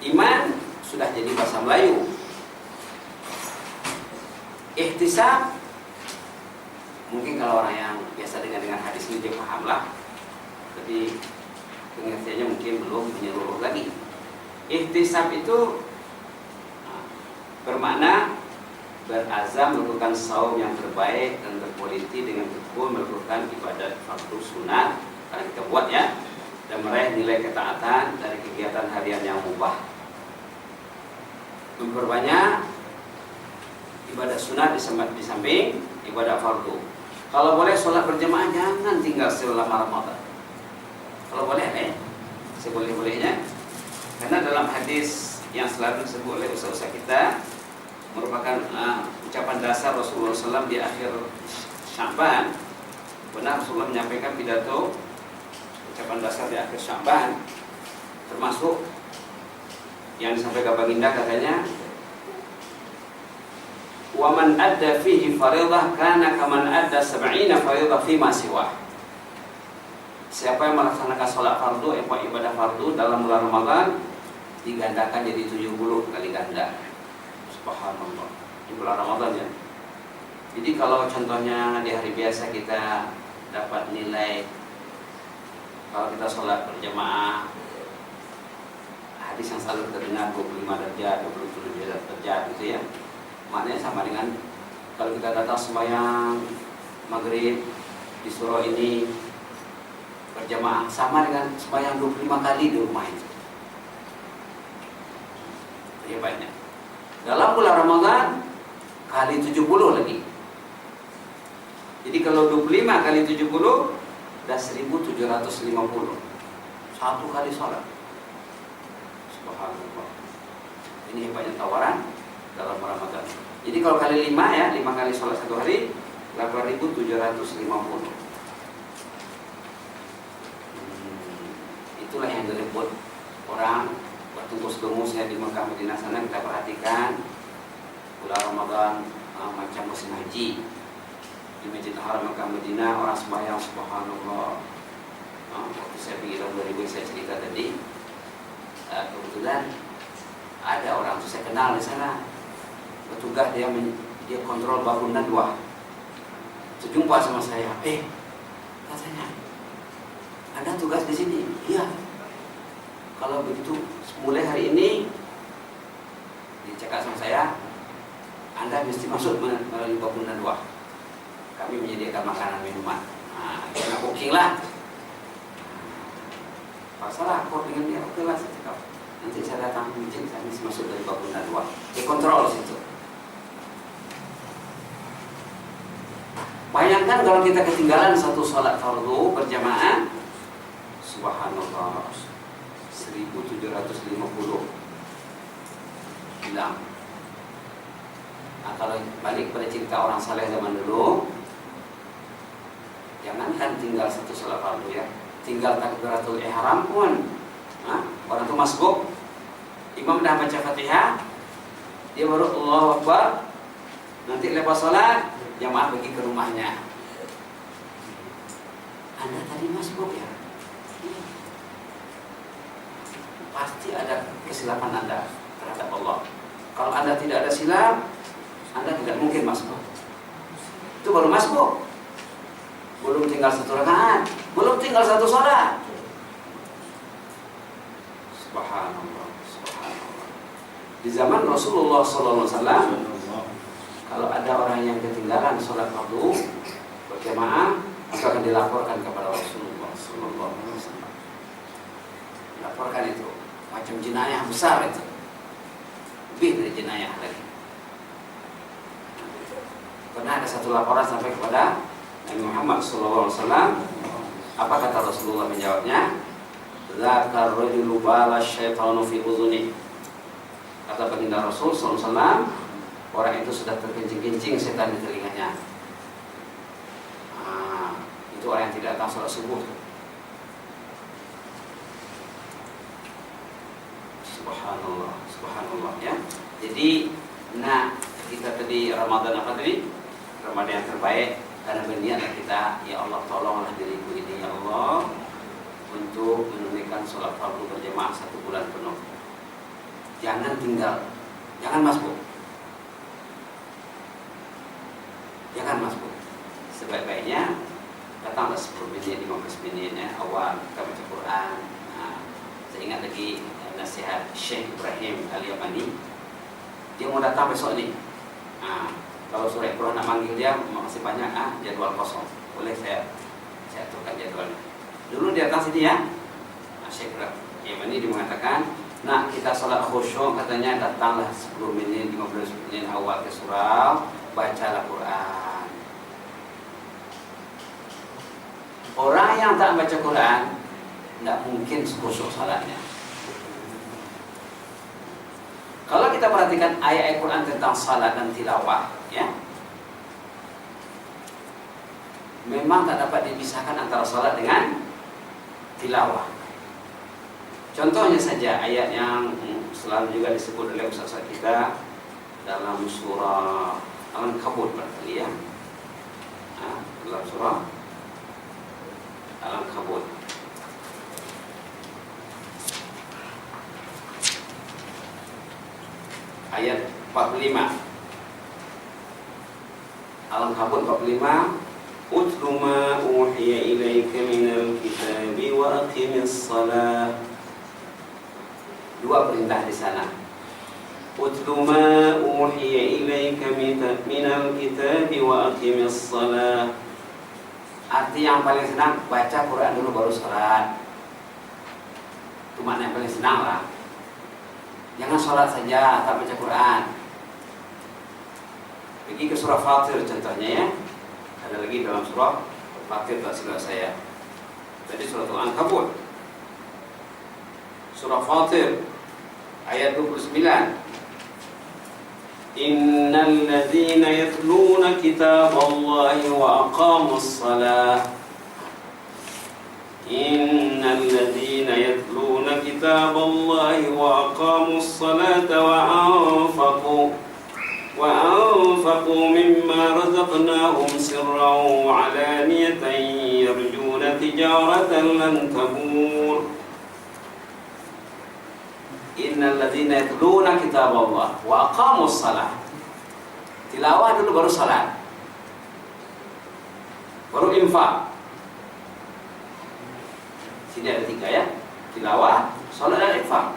A: Iman sudah jadi bahasa Melayu. Ihtisab mungkin kalau orang yang biasa dengan hadis ini dia pahamlah, tapi pengertiannya mungkin belum menyeluruh lagi. Ihtisab itu bermakna berazam melakukan saum yang terbaik dan berpoliti dengan tekun melakukan ibadat fardu sunat karena kita buat ya, dan meraih nilai ketaatan dari kegiatan harian yang mubah. Memperbanyak ibadah sunat di samping ibadah fardu. Kalau boleh sholat berjamaah jangan tinggal selama Ramadan. Kalau boleh seboleh-bolehnya. Karena dalam hadis yang selalu disebut oleh ustaz-ustaz kita merupakan ucapan dasar Rasulullah SAW di akhir Sya'ban. Benar Rasulullah menyampaikan pidato ucapan dasar di akhir Sya'ban, termasuk yang disampaikan Baginda, katanya, wa man adda fihi faridah kana kaman adda 70 faridah fi ma siwa. Siapa yang melaksanakan sholat fardu, ibadah fardu dalam bulan Ramadan digandakan jadi 70 kali ganda. Subhanallah. Di bulan Ramadan ya. Jadi kalau contohnya di hari biasa kita dapat nilai, kalau kita sholat berjamaah, hadis yang selalu kita dengar 25 derajat, 27 derajat gitu ya. Maknanya sama dengan kalau kita datang sembahyang maghrib di surau ini berjamaah, sama dengan sembahyang 25 kali di rumah itu. Ya banyak. Dalam bulan Ramadan kali 70 lagi. Jadi kalau 25 kali 70 dah 1750. Satu kali sholat. Subhanallah. Ini banyak tawaran dalam Ramadan. Jadi kalau kali 5 ya, 5 kali sholat satu hari 8.750. Itulah yang direbut orang waktu muslimnya di Mekah Madinah sana. Kita perhatikan bulan Ramadan macam musim haji di Masjid Haram Mekah Madinah, orang sembahyang subhanallah. Waktu saya pergi tahun 2000 saya cerita tadi, kebetulan ada orang tuh saya kenal di sana, petugas dia kontrol bangunan 2. Terjumpa sama saya, katanya, Anda tugas di sini? Iya. Kalau begitu mulai hari ini, dicekak sama saya, Anda mesti masuk melalui bangunan 2. Kami menyediakan makanan minuman. Kena booking lah. Masalah kok dengan dia, oke lah saya cakap. Nanti saya datang ke masjid, saya mesti masuk dari bangunan 2. Dikontrol situ. Bayangkan kalau kita ketinggalan satu sholat fardu berjamaah, subhanallah, 1750 hilang. Nah, kalau balik pada cerita orang saleh zaman dulu, jangankan tinggal satu sholat fardu ya, tinggal takbiratul ihram pun, orang itu masbuk, imam dah baca Fatihah, dia baru Allahu Akbar, nanti lepas sholat jamaah pergi ke rumahnya. Anda tadi masbuk ya? Iya. Pasti ada kesilapan Anda terhadap Allah. Kalau Anda tidak ada silap, Anda tidak mungkin masbuk. Itu baru masbuk. Belum tinggal 1 rakaat, belum tinggal 1 salat. Subhanallah, subhanallah. Di zaman Rasulullah SAW, kalau ada orang yang ketinggalan sholat fardu berjamaah, maka akan dilaporkan kepada Rasulullah SAW. Dilaporkan itu macam jenayah besar itu, lebih dari jenayah lagi. Pernah ada satu laporan sampai kepada Nabi Muhammad SAW. Apa kata Rasulullah menjawabnya? Zakar rajulu bala syaitanu fi udhuni. Kata baginda Rasul SAW, orang itu sudah terkencing-kencing setan di telinganya. Itu orang yang tidak datang sholat subuh. Subhanallah, subhanallah ya. Jadi, kita tadi Ramadan apa tadi? Ramadan yang terbaik. Karena berniatlah kita, ya Allah tolonglah diriku ini ya Allah untuk menunaikan sholat fardu berjamaah 1 bulan penuh. Jangan tinggal, jangan masbuk. Jangan masbuk. Sebaik-baiknya datanglah 10 menit, 15 menit ya, awal kita baca Quran. Saya ingat lagi nasihat Syekh Ibrahim Al-Yamani. Dia mau datang besok nih. Kalau sore Quran nak manggil dia, masih banyak jadwal kosong. Boleh saya aturkan jadwalnya. Dulu di atas sini ya, Syekh Ibrahim dia mengatakan, kita sholat khusyuk, katanya datanglah 10 menit, 15 menit awal ke surau, bacalah Quran. Orang yang tak baca Quran, tidak mungkin khusyuk salatnya. Kalau kita perhatikan ayat-ayat Quran tentang salat dan tilawah, ya, memang tak dapat dipisahkan antara salat dengan tilawah. Contohnya saja ayat yang selalu juga disebut oleh ustaz kita dalam surah Al-Ankabut berarti ya. Dalam surah Al-Ankabut. Ayat 45. Al-Ankabut 45. Utlu ma uhiya ilaika minal kitabi wa aqimis salah. Dua perintah di sana. Utlu ma uhiya ilaika minal kitabi wa aqimis salah. Arti yang paling senang, baca Quran dulu baru salat. Itu makna yang paling senang lah. Jangan sholat saja, tak baca Quran. Pergi ke surah Fatir contohnya ya. Ada lagi dalam surah Fatir tak silap saya. Jadi surah Al-Ankabut, surah Fatir ayat 29. Innal ladzina yatluna kitaballahi wa aqamus salah. Innal ladzina yatluna kitaballahi wa aqamus salata wa anfaqu mimma razaqnahum sirran wa 'alaniyatan yarjuna tijaratan lan tabur. Innal ladzina yatluna kitaballah wa aqamus salah. Tilawah dulu baru salat, baru infak. Sini ada 3 ya, tilawah, salat dan infak.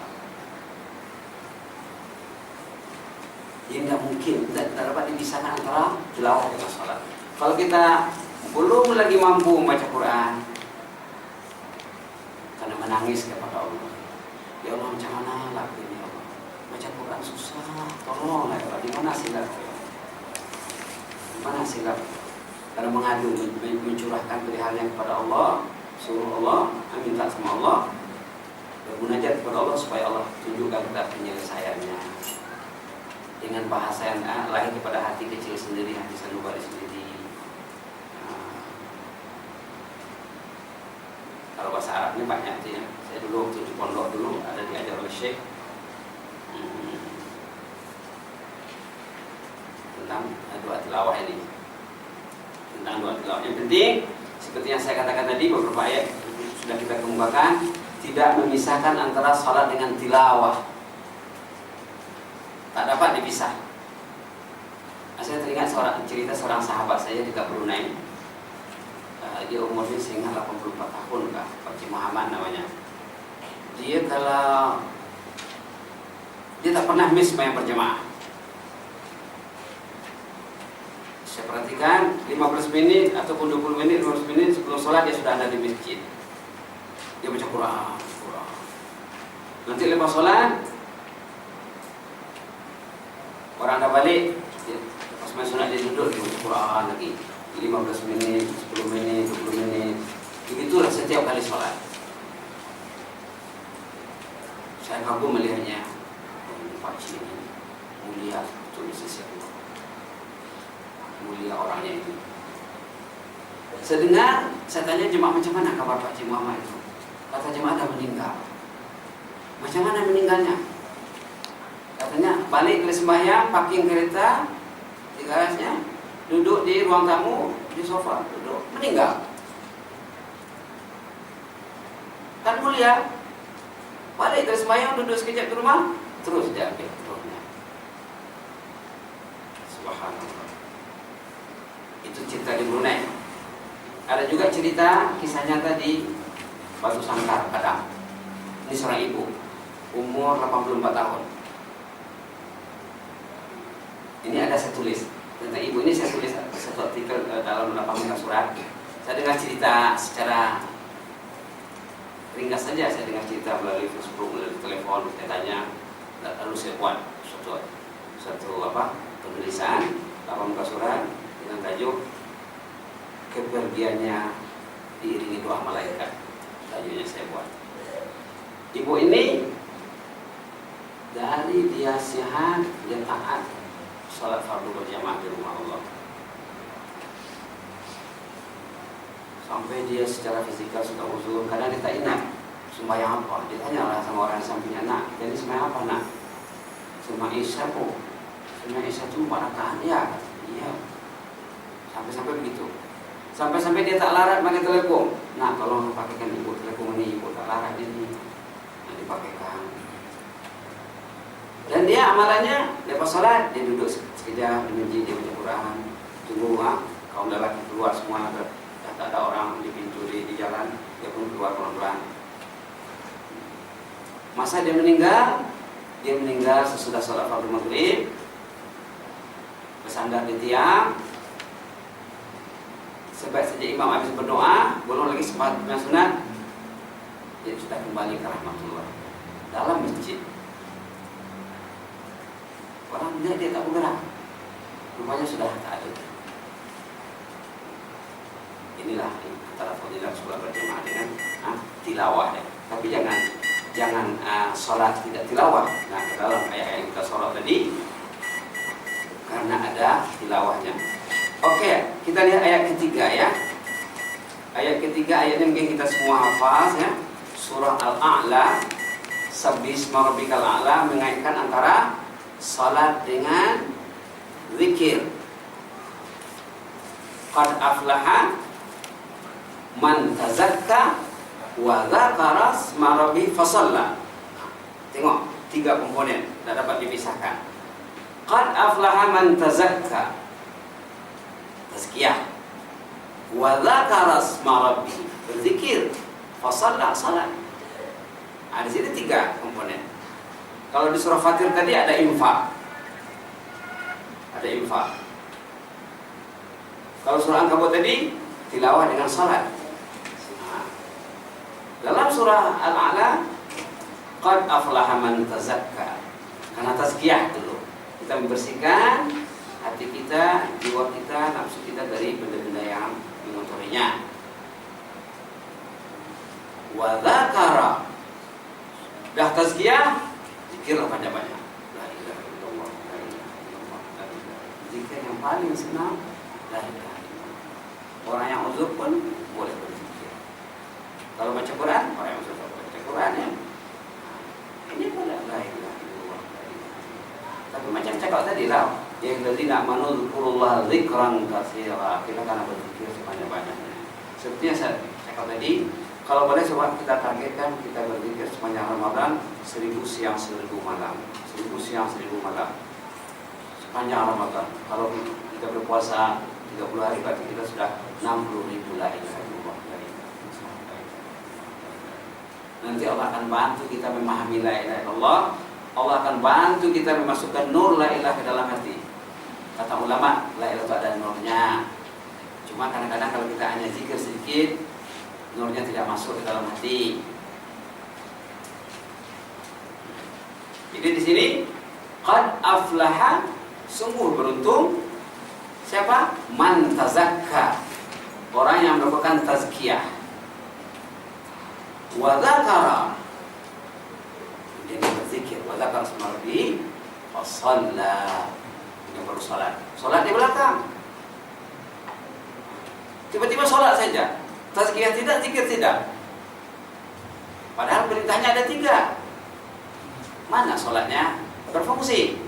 A: Jadi tidak mungkin, tidak dapat dipisahkan antara tilawah dengan salat. Kalau kita belum lagi mampu membaca Quran karena menangis kepada Allah, ya Allah macam mana lakuin ya Allah, baca Quran susah, tolong ya Allah, di mana silap? Di mana silap? Karena mengadu, mencurahkan pilihannya kepada Allah, suruh Allah, minta sama Allah, bermunajat kepada Allah supaya Allah tunjukkan kita penyelesaiannya dengan bahasa yang lahir kepada hati kecil sendiri, hati sanubari sendiri. Kalau bahasa Arabnya banyak tuh ya. Saya dulu waktu di pondok dulu ada diajar oleh Syekh tentang doa tilawah ini, tentang doa tilawah. Yang penting seperti yang saya katakan tadi, beberapa ayat sudah kita kemukakan, tidak memisahkan antara salat dengan tilawah. Tak dapat dipisah. Saya teringat cerita seorang sahabat saya di Brunei. Dia umurnya seingat 84 tahun, Pak Haji Muhammad namanya. Dia tak pernah miss sembahyang berjamaah. Saya perhatikan 15 menit ataupun 20 menit, 15 menit sebelum sholat dia sudah ada di masjid. Dia baca Quran. Nanti lepas sholat, orang dah balik, lepas main sunat dia duduk, dia baca Quran lagi 15 menit, 10 menit, 20 menit. Begitulah setiap kali sholat. Saya kagum melihatnya. Pakcik ini mulia betul di sisi Allah. Mulia orangnya itu. Saya dengar, saya tanya jemaah, macam mana kabar Pak Haji Muhammad itu? Kata jemaah dah meninggal. Macam mana meninggalnya? Katanya balik ke sembahyang, parking kereta di garasnya, duduk di ruang tamu, di sofa, duduk, meninggal. Kan mulia. Balik ke sembahyang, duduk sekejap di rumah, terus dia ambil rohnya. Subhanallah. Itu cerita di Brunei. Ada juga cerita kisah nyata di Batu Sangkar, Padang. Ini seorang ibu, umur 84 tahun. Ini ada saya tulis tentang ibu ini, saya tulis satu artikel dalam 8 surat. Saya dengar cerita secara ringkas saja, saya dengar cerita melalui Facebook, melalui telepon, saya tanya, lalu saya buat satu penulisan 8 surat dengan tajuk kepergiannya diiringi doa malaikat. Tajuknya saya buat. Ibu ini dari dia sehat, dia taat salat fardu berjamaah di rumah Allah, sampai dia secara fisikal sudah uzur. Kadang dia tak ingat sembahyang apa. Dia tanyalah sama orang sampingnya, nak, jadi sembahyang apa nak? Sembahyang Isya po. Sembahyang Isya itu 4 rakaat ya. Iya. Sampai-sampai begitu. Sampai-sampai dia tak larat pakai telepon. Nah, tolong pakaikan ibu telepon ini, ibu tak larat ini. Nah, dipakaikan. Dan dia amalannya lepas salat dia duduk sekejap di masjid, dia baca Quran. Tunggu kaum lelaki keluar semua, tak ada orang di pintu di jalan, dia pun keluar pelan-pelan. Masa dia meninggal sesudah sholat fardu maghrib, bersandar di tiang. Sebab saja imam habis berdoa, belum lagi sempat sunat, dia sudah kembali ke rahmatullah dalam masjid. Orang melihat dia tak bergerak, rupanya sudah tak ada. Inilah antara fadilah sholat berjamaah dengan tilawah. Tapi jangan sholat tidak tilawah. Nah, ke dalam ayat yang kita sholat tadi, karena ada tilawahnya. Oke, kita lihat ayat ketiga ya. Ayat ketiga, ayatnya mungkin kita semua hafal ya. Surah Al-A'la, Sabbisma rabbikal a'la, mengaitkan antara salat dengan zikir. Qad aflaha man tazakka wa dzakara asma rabbih fasalla. Tengok, 3 komponen, tak dapat dipisahkan. Qad aflaha man tazakka, tazkiyah, wa dzakara asma rabbih, berzikir, fasalla, salat. Ada sini 3 komponen. Kalau di surah Fatir tadi ada infak. Ada infak. Kalau surah Ankabut tadi tilawah dengan salat. Dalam surah Al-A'la, qad aflaha man tazakka. Karena tazkiyah dulu. Kita membersihkan hati kita, jiwa kita, nafsu kita dari benda-benda yang mengotorinya. Wa dzakara. Dah tazkiyah, zikirlah banyak-banyak. La ilaha illallah, la ilaha illallah, la ilaha. Zikir yang paling senang, la ilaha illallah. Orang yang uzur pun boleh berzikir. Kalau baca Quran, orang yang uzur baca Quran ya. Ini pun la ilaha illallah, la ilaha. Tapi macam cakap tadi lah, yang tadi nak manuzkurullah zikran katsira, kita kan berzikir sebanyak-banyaknya.
C: Sepertinya saya katakan tadi, kalau boleh coba kita targetkan kita berzikir sepanjang Ramadan 1000 siang 1000 malam, 1000 siang 1000 malam sepanjang Ramadan. Kalau kita berpuasa 30 hari berarti kita sudah 60.000 la ilaha illallah. Nanti Allah akan bantu kita memahami la ilaha illallah. Allah akan bantu kita memasukkan nur la ilaha ke dalam hati. Kata ulama, la ilaha itu ada nurnya. Cuma kadang-kadang kalau kita hanya zikir sedikit, nurnya tidak masuk ke dalam hati. Jadi di sini qad aflaha, sungguh beruntung siapa? Man tazakka, orang yang melakukan tazkiyah. Wa dzakara, dia berzikir. Wa dzakara isma rabbih fa shalla, dia baru salat. Salat di belakang. Tiba-tiba sholat saja, tazkiyah tidak, zikir tidak. Padahal perintahnya ada 3. Mana sholatnya berfungsi?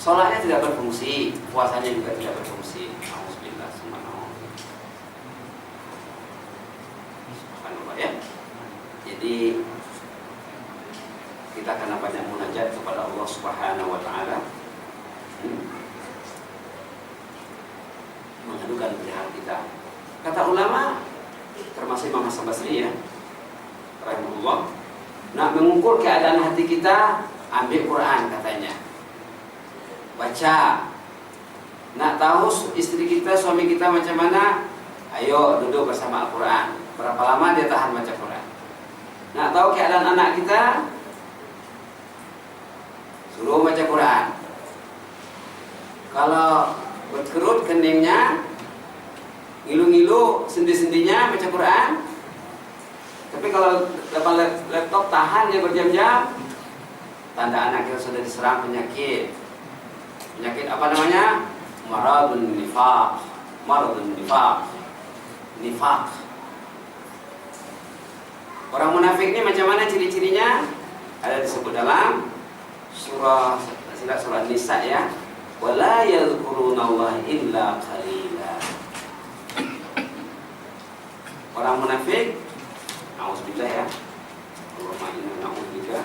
C: Sholatnya tidak berfungsi, puasanya juga tidak berfungsi. Alhamdulillah, subhanallah ya. Jadi kita akan banyak munajat kepada Allah Subhanahu Wa Taala, mengadukan perihal kita. Kata ulama, termasuk Imam Hasan Basri ya, rahimahullah, nak mengukur keadaan hati kita, ambil Quran katanya, baca. Nak tahu istri kita, suami kita macam mana, ayo duduk bersama Al-Quran. Berapa lama dia tahan baca Quran. Nak tahu keadaan anak kita, suruh baca Quran. Kalau berkerut keningnya, ngilu-ngilu sendi-sendinya, baca Quran. Tapi kalau depan laptop tahan dia berjam-jam, tanda anak kita sudah diserang penyakit. Penyakit apa namanya? Maradun nifaq. Maradun nifaq. Nifaq. Orang munafik ini macam mana ciri-cirinya? Ada disebut dalam surah Nisa ya. Wala yadhkurunallaha illa qalila. Orang munafik, auzubillah ya. Allahumma inna na'udzubika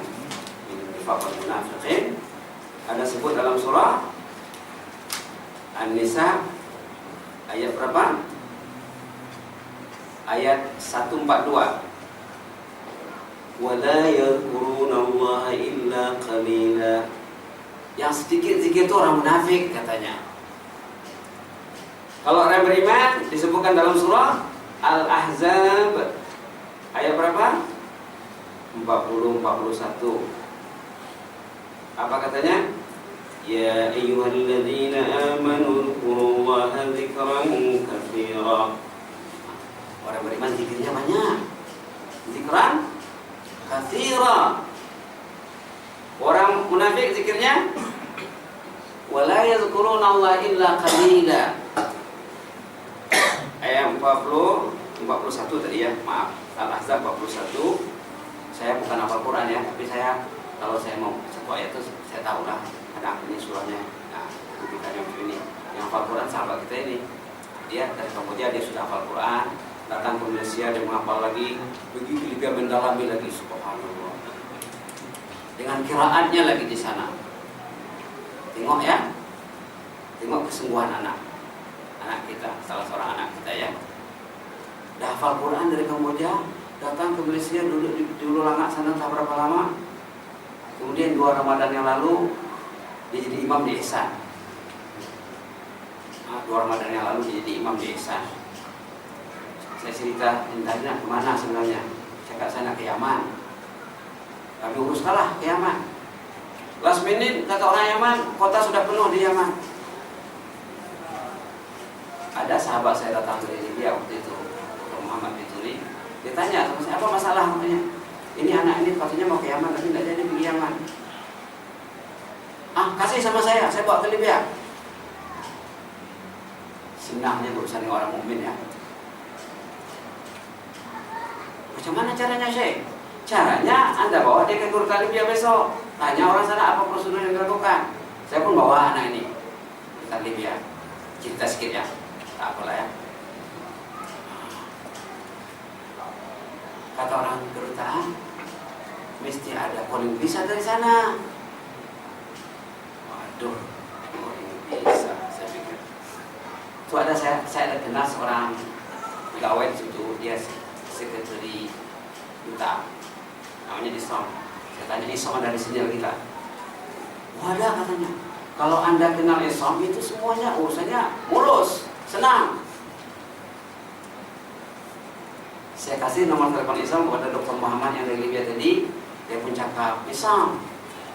C: min nifaqil munafiqin. Ada sebut dalam surah An-Nisa ayat berapa? Ayat 142. Wala yadhkurunallaha illa qalila. Yang sedikit zikir itu orang munafik katanya. Kalau orang beriman disebutkan dalam surah Al-Ahzab ayat berapa? 40-41. Apa katanya? Ya ayyuhalladzina amanu dzkurullaha dzikran katsira. Orang beriman zikirnya banyak. Zikran katsira. Orang munafik zikirnya wala yadhkurunallaha illa qalila. Ayat 41 tadi ya, maaf, Al-Ahzab 41. Saya bukan hafal Quran ya, tapi kalau saya mau satu ayat itu saya tahu lah ada ini surahnya. Nah, kita yang ini yang hafal Quran sahabat kita ini, dia dari Kamboja, dia sudah hafal Quran, datang ke Malaysia dia menghafal lagi, begitu juga mendalami lagi, subhanallah. Dengan kiraatnya lagi di sana. Tengok ya, tengok kesungguhan anak kita, salah seorang anak kita ya. Dah hafal Quran dari Kamboja, datang ke Malaysia, duduk di Ulu Langat sana tak berapa lama. Kemudian 2 Ramadan yang lalu dia jadi imam di Ihsan. 2 Ramadan yang lalu dia jadi imam di Ihsan. Saya cerita, intanya kemana sebenarnya? Cakap sana ke Yaman. Kami urus kalah ke Yaman. Last minute kata orang Yaman, kota sudah penuh di Yaman. Ada sahabat saya datang dari Libya waktu itu, Muhammad Bituri. Dia tanya sama saya, apa masalah namanya? Ini anak ini katanya mau ke Yaman tapi tidak jadi pergi Yaman. Kasih sama saya bawa ke Libya. Senangnya berurusan dengan orang mukmin ya. Macam mana caranya Syekh? Caranya Anda bawa dia ke Kota Libya besok. Tanya orang sana apa prosedur yang dilakukan. Saya pun bawa anak ini ke Libya. Cerita sedikit ya. Tak apalah ya. Kata orang kedutaan, mesti ada calling visa dari sana. Waduh, calling visa, saya pikir. Itu ada saya ada kenal seorang pegawai di situ, dia sekretari duta, namanya Isom. Saya tanya Isom dari sini lagi tak? Wah ada katanya. Kalau Anda kenal Isom itu semuanya urusannya mulus, senang. Saya kasih nomor telepon Isom kepada Dr. Muhammad yang dari Libya tadi. Dia pun cakap, Isom,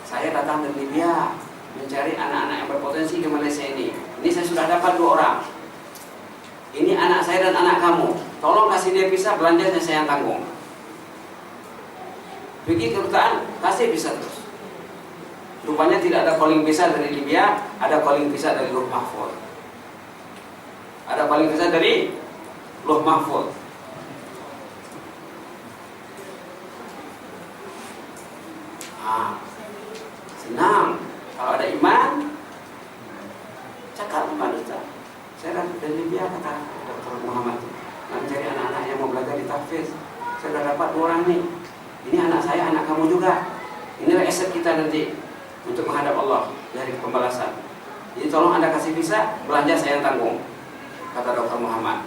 C: saya datang dari Libya mencari anak-anak yang berpotensi ke Malaysia ini. Ini saya sudah dapat 2 orang. Ini anak saya dan anak kamu. Tolong kasih dia visa, belanjanya saya yang tanggung. Pergi ke kedutaan, kasih visa terus. Rupanya tidak ada calling visa dari Libya, ada calling visa dari Luh Mahfud. Ada calling visa dari Luh Mahfud. Senang. Kalau ada iman, cakap iman Ustaz. Saya dari Libya, kata Dr. Muhammad, mencari anak-anak yang mau belajar di tahfiz. Saya sudah dapat 2 orang nih. Ini anak saya, anak kamu juga. Inilah aset kita nanti untuk menghadap Allah dari pembalasan. Jadi tolong Anda kasih visa, belanja saya yang tanggung, kata Dr. Muhammad.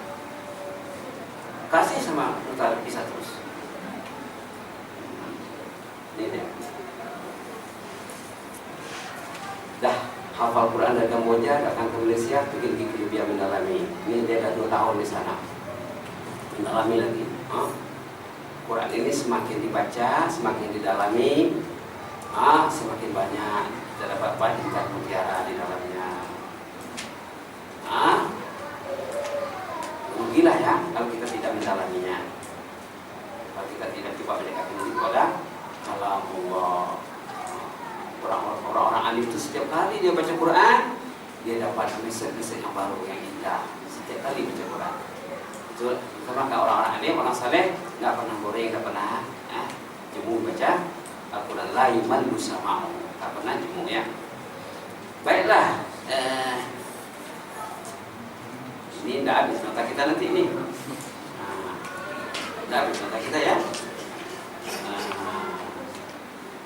C: Kasih sama duta visa terus. Ini dia. Dah hafal Quran dari Kamboja, datang ke Malaysia, pergi ke Libya mendalami. Ini dia dah 2 tahun di sana, mendalami lagi. Quran ini semakin dibaca, semakin didalami, semakin banyak kita dapat tingkat mutiara di dalamnya. Rugilah ya kalau kita tidak mendalaminya. Kalau kita tidak coba mendekatkan diri kepada kalamullah. Orang-orang alim itu setiap kali dia baca Quran, dia dapat message yang baru, yang indah. Setiap kali baca Quran. Betul. Sama kayak orang-orang alim, orang saleh, nggak pernah boring, nggak pernah jemu baca Al-Quran. La yumallu sama'u, nggak pernah jemu ya. Baiklah, ini tidak habis nota kita nanti ini. Tidak habis nota kita ya.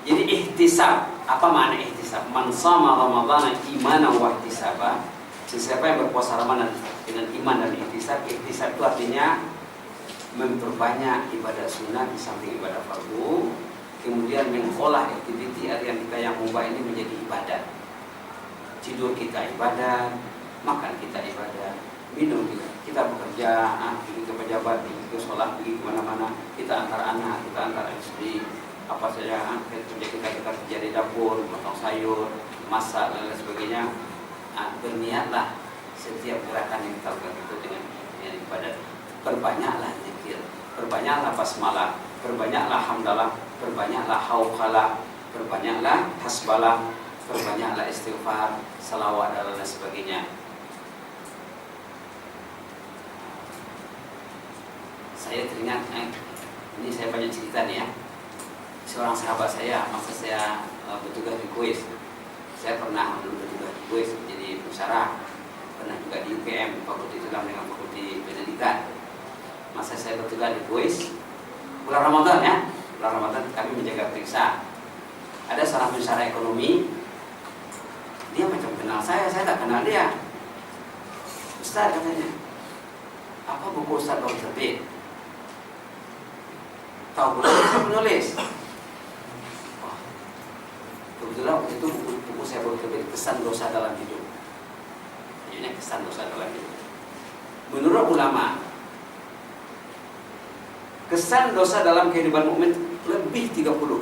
C: Jadi ihtisab, apa makna ihtisab? Man shama Ramadhana imanan wa ihtisaba. Siapa yang berpuasa Ramadan dengan iman dan ihtisab, ihtisab itu artinya memperbanyak ibadah sunnah di samping ibadah fardu, kemudian mengolah aktiviti harian kita yang mubah ini menjadi ibadah. Tidur kita ibadah, makan kita ibadah, minum kita bekerja, pergi ke pejabat, pergi ke sekolah, pergi kemana-mana, kita antar anak, kita antar istri, apa saja kerja kita kerja di dapur, potong sayur, masak dan lain sebagainya. Berniatlah setiap gerakan yang kita lakukan itu dengan ibadat. Perbanyaklah zikir, perbanyaklah basmalah, perbanyaklah hamdalah, perbanyaklah hauqalah, perbanyaklah hasbalah, perbanyaklah istighfar, salawat dan lain sebagainya. Saya teringat, ini saya banyak cerita nih ya. Seorang sahabat saya, masa saya bertugas di Kuwait. Saya pernah bertugas di Kuwait jadi pensyarah, pernah juga di UPM, Fakultas Islam dengan Fakultas Pendidikan. Masa saya bertugas di Kuwait, bulan Ramadan ya, bulan Ramadan kami menjaga periksa. Ada seorang pensyarah ekonomi, dia macam kenal saya tak kenal dia. Ustaz katanya, apa buku Ustaz baru terbit? Tahu saya menulis. Kebetulan waktu itu buku saya baru terbit, Kesan Dosa Dalam Hidup. Ini kesan dosa dalam hidup. Menurut ulama, kesan dosa dalam kehidupan mukmin lebih 30.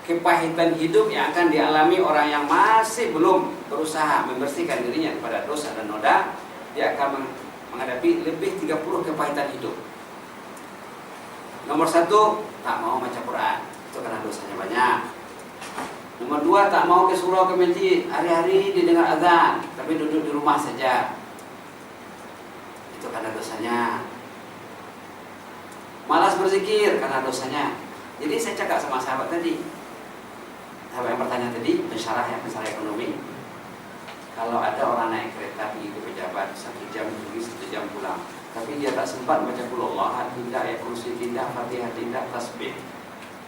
C: Kepahitan hidup yang akan dialami orang yang masih belum berusaha membersihkan dirinya daripada dosa dan noda, dia akan menghadapi lebih 30 kepahitan hidup. Nomor 1, tak mau baca Quran, itu karena dosanya banyak. Nomor 2, tak mau ke surau ke masjid, hari-hari didengar azan, tapi duduk di rumah saja, itu karena dosanya. Malas berzikir karena dosanya. Jadi saya cakap sama sahabat tadi, sahabat yang bertanya tadi, pensyarah ekonomi, kalau ada orang naik kereta pergi ke pejabat 1 jam pergi 1 jam pulang, tapi dia tak sempat baca qul huwallahu tidak, ayat kursi tidak, Fatihah tidak, tasbih,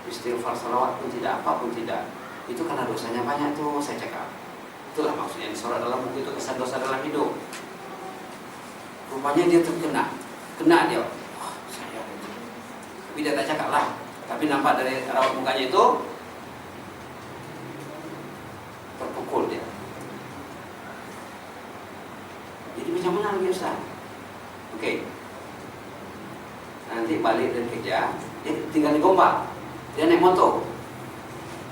C: istighfar, salawat pun tidak, apapun tidak. Itu karena dosanya banyak tuh, saya cakap. Itulah maksudnya disorot dalam buku itu, kesan dosa dalam hidup. Rupanya dia kena dia. Wah, saya itu. Tapi dia tak cakap lah. Tapi nampak dari raut mukanya itu terpukul dia. Jadi macam mana lagi Ustaz? Oke. Nanti balik dari kerja, dia tinggal di Gombak. Dia naik motor.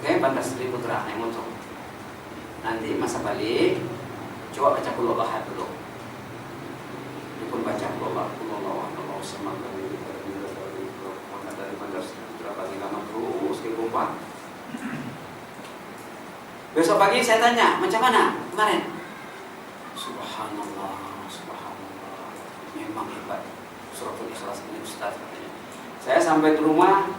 C: Oke, Bandar Sri Putra naik motor. Nanti masa balik, coba baca qul huwallahu dulu. Dia pun baca qul huwallahu ahad, samad, dari Bandar Sri Putra pagi lama terus ke Gombak. Besok pagi saya tanya, macam mana kemarin? Subhanallah, subhanallah, memang hebat suratul Ikhlas ini Ustaz katanya. Saya sampai ke rumah,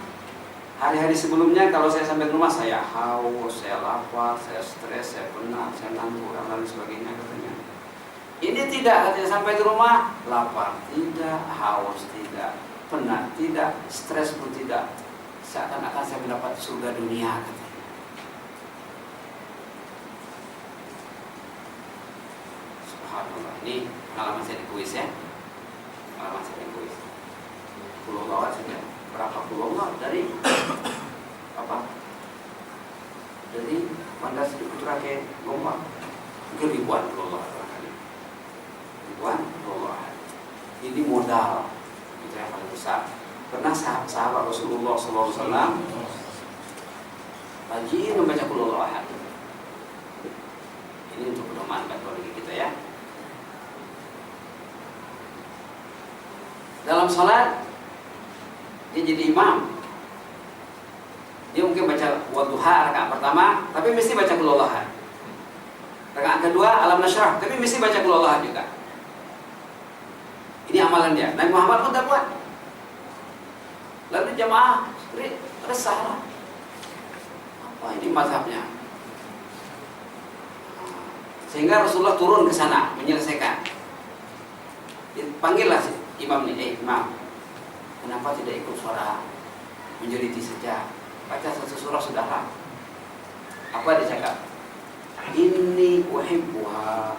C: hari-hari sebelumnya kalau saya sampai ke rumah saya haus, saya lapar, saya stres, saya penat, saya ngantuk dan lain sebagainya katanya. Ini tidak, katanya sampai ke rumah lapar tidak, haus tidak, penat tidak, stres pun tidak, seakan-akan saya mendapat surga dunia katanya. Subhanallah, ini pengalaman saya di kuis ya. Pengalaman saya di kuis. Pulau Bawah saja. Berapa pulau dari apa? Dari Bandar Sri Putra ke Gombak. Mungkin ribuan pulau barangkali. Ribuan pulau. Ini modal itu yang paling besar. Pernah sahabat Rasulullah SAW rajin membaca qul huwallahu ahad. Ini untuk pedoman bagi kita ya. Dalam salat dia jadi imam. Dia mungkin baca wadduha rakaat pertama, tapi mesti baca qul huwallahu ahad. Rakaat kedua alam nasyrah, tapi mesti baca qul huwallahu ahad juga. Ini amalan dia. Nabi Muhammad pun tak buat. Lalu jamaah resah. Apa ini mazhabnya? Sehingga Rasulullah turun ke sana menyelesaikan. Panggillah imam ini, imam, kenapa tidak ikut suara majoriti saja? Baca satu surah sudahlah. Apa dia cakap? Inni uhibbuha.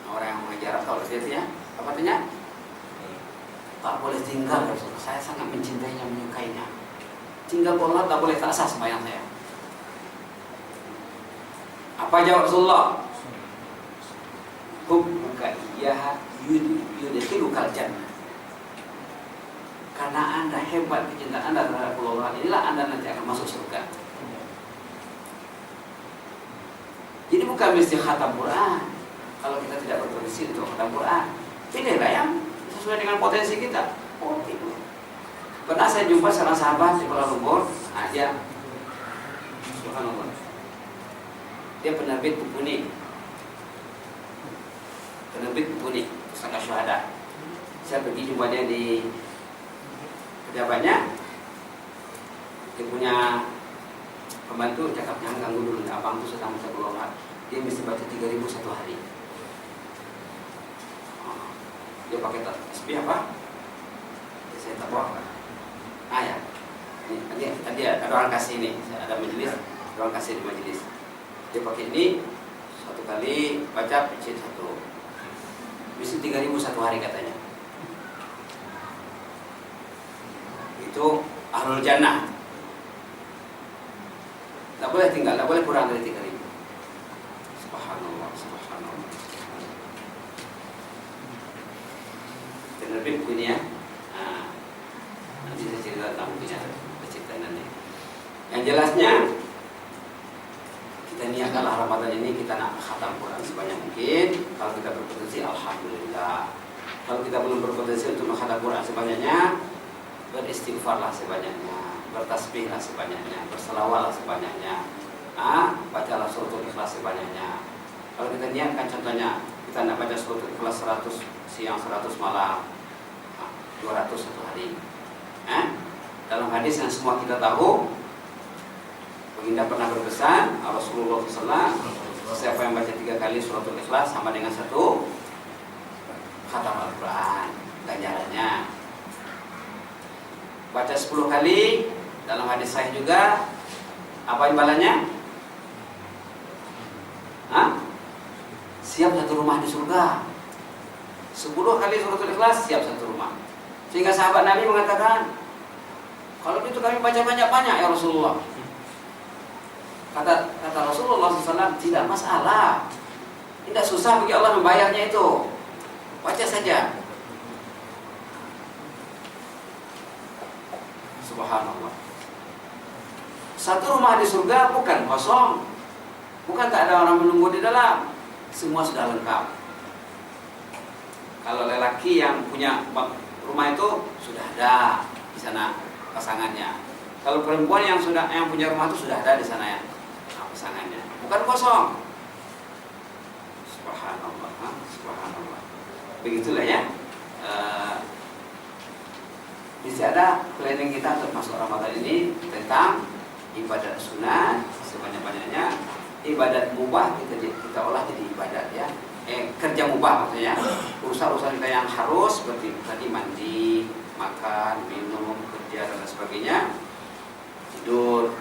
C: Orang yang mengajar atau ya, apa artinya? Tak boleh tinggal Rasulullah. Saya sangat mencintainya, menyukainya. Tinggal Allah tak boleh tak sah sembahyang saya. Apa jawab Rasulullah? Hubbuka iyyaha yudkhilukal jannah. Karena Anda hebat kecintaan Anda terhadap Allah, inilah Anda nanti akan masuk surga. Jadi bukan mesti khatam Quran. Kalau kita tidak berpotensi untuk khatam Quran, pilihlah yang sesuai dengan potensi kita. Oh, itu. Pernah saya jumpa seorang sahabat di Kuala Lumpur, dia subhanallah. Dia penerbit buku ini. Penerbit buku ini, Pustaka Syuhada. Saya pergi jumpa dia di pejabatnya. Dia punya pembantu, cakap jangan ganggu dulu, abang itu sedang baca Quran. Dia mesti baca 3.000 satu hari. Dia pakai tasbih apa? Saya tak bawa. Ya. Ini tadi ada orang kasih ini, ada majelis, orang kasih di majelis. Dia pakai ini satu kali baca pecit satu. Mesti 3.000 satu hari katanya. Itu ahlul jannah. Tak boleh tinggal, tak boleh kurang dari 3.000. Subhanallah, subhanallah. Penerbit buku ini ya. Nanti saya cerita tentang bukunya, saya cerita nanti. Yang jelasnya, kita niatkanlah Ramadan ini kita nak khatam Quran sebanyak mungkin. Kalau kita berpotensi, alhamdulillah. Kalau kita belum berpotensi untuk mengkhatam Quran sebanyaknya, beristighfarlah sebanyaknya, bertasbihlah sebanyaknya, berselawatlah sebanyaknya, bacalah suratul Ikhlas sebanyaknya. Kalau kita niatkan contohnya, kita nak baca suratul Ikhlas 100 siang, 100 malam, 200 satu hari. Dalam hadis yang semua kita tahu, Baginda pernah berpesan, Rasulullah SAW, siapa yang baca 3 kali suratul Ikhlas sama dengan 1 khatam Al-Quran ganjarannya. Baca 10 kali, dalam hadis sahih juga, apa imbalannya? Siap satu rumah di surga. 10 kali suratul Ikhlas siap satu rumah. Sehingga sahabat Nabi mengatakan, kalau itu kami baca banyak-banyak ya Rasulullah. Kata Rasulullah SAW, tidak masalah, tidak susah bagi Allah membayarnya itu, baca saja. Subhanallah. Satu rumah di surga bukan kosong, bukan tak ada orang menunggu di dalam, semua sudah lengkap. Kalau lelaki yang punya rumah itu sudah ada di sana pasangannya. Kalau perempuan yang punya rumah itu sudah ada di sana ya pasangannya, bukan kosong. Subhanallah, subhanallah. Begitulah ya. Bisa ada planning kita untuk masuk Ramadan ini tentang ibadat sunat sebanyak-banyaknya, ibadat mubah kita olah jadi ibadat ya. Kerja mubah maksudnya, urusan-urusan kita yang harus seperti tadi mandi, makan, minum, kerja dan sebagainya, tidur.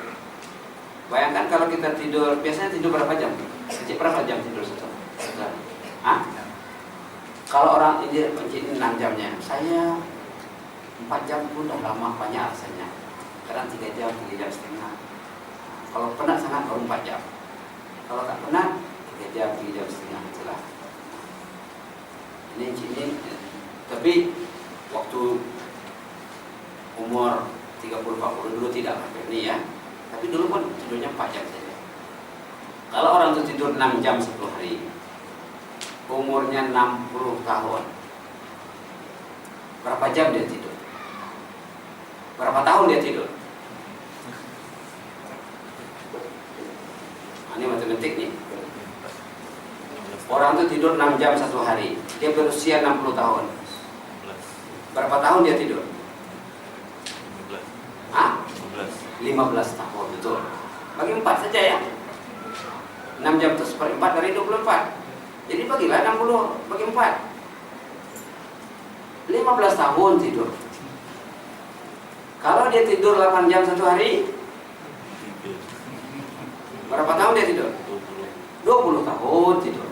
C: Bayangkan kalau kita tidur, biasanya tidur berapa jam? Berapa jam tidur satu? Kalau orang ini 6 jamnya, saya 4 jam pun udah lama, banyak rasanya. Kadang 3 jam, 3 jam setengah. Kalau penat sangat baru 4 jam. Kalau tak penat 3 jam, 3 jam setengah itulah. Ini tapi waktu umur 30-40 dulu tidak pakai ini ya. Tapi dulu pun tidurnya 4 jam saja. Kalau orang itu tidur 6 jam 1 hari, umurnya 60 tahun, berapa jam dia tidur? Berapa tahun dia tidur? Ini matematik nih. Orang itu tidur 6 jam 1 hari, dia berusia 60 tahun. Berapa tahun dia tidur? 15 tahun, betul. Bagi 4 saja ya. 6 jam itu 1/4 dari 24. Jadi bagilah 60 bagi 4. 15 tahun tidur. Kalau dia tidur 8 jam 1 hari, berapa tahun dia tidur? 20 tahun tidur.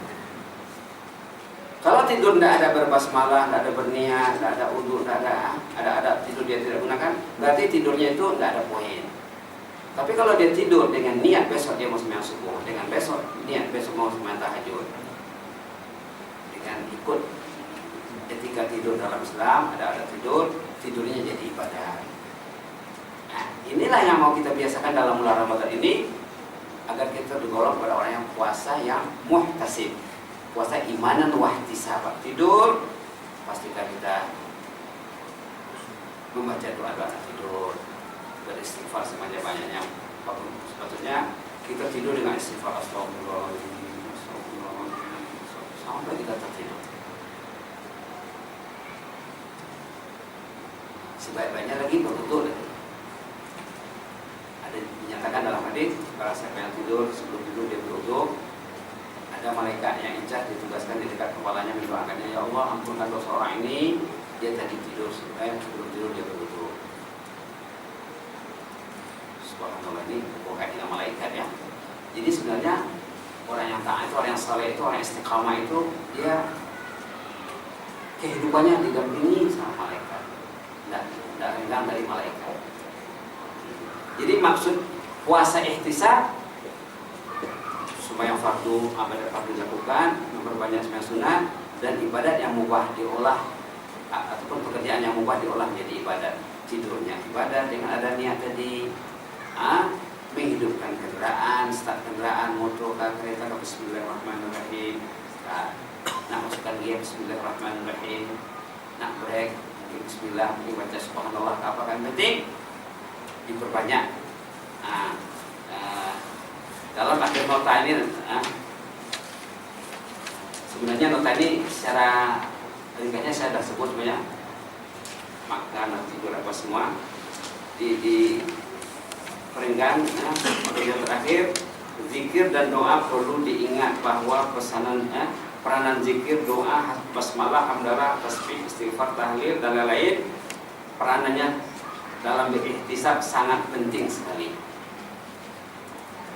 C: Kalau tidur tidak ada berbasmalah, tidak ada berniat, tidak ada wudu, tidak ada tidur dia tidak gunakan, berarti tidurnya itu tidak ada poin. Tapi kalau dia tidur dengan niat besok dia mau sembahyang subuh, dengan besok niat besok mau sembahyang tahajud, dengan ikut etika tidur dalam Islam, ada tidurnya jadi ibadah. Nah, inilah yang mau kita biasakan dalam bulan Ramadan ini, agar kita tergolong pada orang yang puasa yang muhtasib, puasa imanan wahtisaban. Tidur pastikan kita membaca doa-doa tidur, beristighfar sebanyak-banyaknya. Sepatutnya kita tidur dengan istighfar astagfirullahaladzim sampai kita tertidur. Sebaik-baiknya lagi berwudu. Ada dinyatakan dalam hadis, para siapa yang tidur sebelum tidur dia berwudu, ada malaikat yang incah ditugaskan di dekat kepalanya mendoakannya, ya Allah ampunkan dosa orang ini, dia tadi tidur sebelum tidur dia berwudu. Subhanallah, ini bukan dengan malaikat ya. Jadi sebenarnya orang yang taat itu, orang yang saleh itu, orang yang istiqamah itu, dia kehidupannya didampingi sama malaikat, tidak renggang dari malaikat. Jadi maksud puasa ihtisab supaya fardu, ibadat fardu dilakukan, memperbanyak sembahyang sunat, dan ibadat yang mubah diolah, ataupun pekerjaan yang mubah diolah menjadi ibadat. Tidurnya ibadat dengan ada niat tadi, menghidupkan kendaraan, start kendaraan, motor, kereta, bismillahirrahmanirrahim, nak masukkan gear, bismillahirrahmanirrahim, nak break, bismillah, baca subhanallah, apa kan penting diperbanyak. Dalam akhir nota ini, sebenarnya nota ini secara ringkasnya saya sudah sebut sebenarnya, makan, tidur apa semua di peringgan. Yang terakhir, zikir dan doa perlu diingat bahwa pesanan peranan zikir, doa, basmalah, hamdalah, tasbih, istighfar, tahlil dan lain-lain, peranannya dalam berihtisab sangat penting sekali.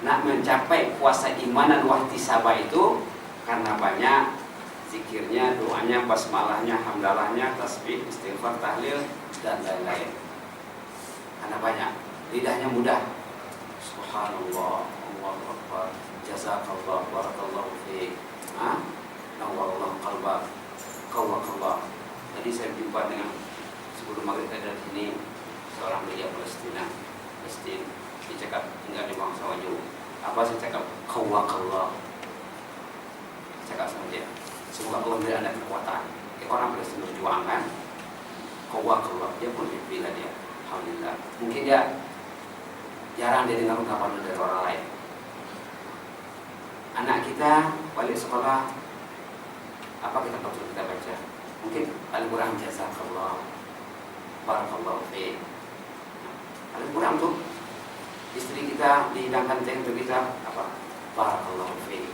C: Nak mencapai puasa imanan wahtisabah itu karena banyak zikirnya, doanya, basmalahnya, hamdalahnya, tasbih, istighfar, tahlil dan lain-lain. Karena banyak, lidahnya mudah. Subhanallah, Allahu Akbar, jazakallah, barakallahu fiik. Nawwarallahu qalbak, qawwakallah. Tadi saya jumpa dengan sebelum maghrib tadi di sini seorang pria Palestina. Dia cakap tinggal di bangsa wajib. Apa saya cakap? Qawwakallah. Cakap sama dia. Semoga Allah beri anda kekuatan. Orang Palestina berjuang kan. Qawwakallah. Dia pun bila dia. Alhamdulillah. Mungkin dia jarang dia dengar ungkapan dari orang lain. Anak kita balik sekolah, apa kita patut kita baca? Mungkin paling kurang jazakallah, barakallahu fiik. Paling kurang tuh istri kita dihidangkan teh untuk kita apa? Barakallahu fiik.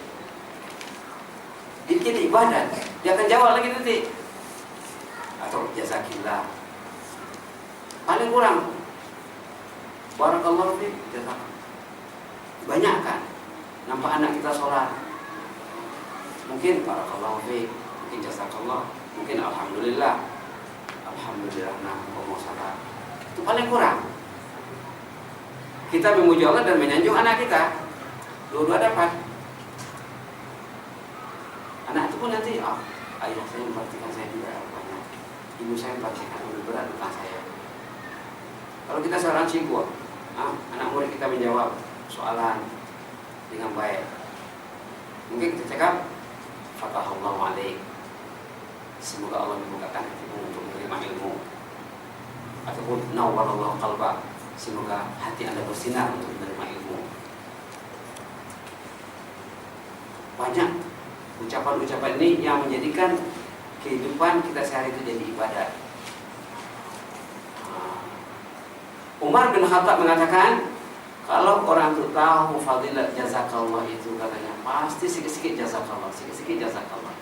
C: Jadi ibadat, dia akan jawab lagi nanti. Atau jazakillah. Paling kurang barakallahu fiik, jazakallah. Banyak kan? Nampak anak kita sholat, mungkin barakallahu fiik, mungkin jazakallah, mungkin alhamdulillah, nah mau sholat. Itu paling kurang. Kita memuji Allah dan menyanjung anak kita, dua-dua dapat. Anak itu pun nanti, ayah saya memperhatikan saya juga banyak, ibu saya memperhatikan lebih berat tentang saya. Kalau kita seorang cikgu, anak murid kita menjawab soalan dengan baik, mungkin kita cakap fatahallahu alaik, semoga Allah membukakan hatimu untuk menerima ilmu, ataupun nawwarallahu qalbak, semoga hati anda bersinar untuk menerima ilmu. Banyak ucapan-ucapan ini yang menjadikan kehidupan kita sehari itu jadi ibadat. Umar bin Khattab mengatakan, kalau orang itu tahu fadilat jazakallah itu, katanya pasti sikit-sikit jazakallah, sikit-sikit jazakallah.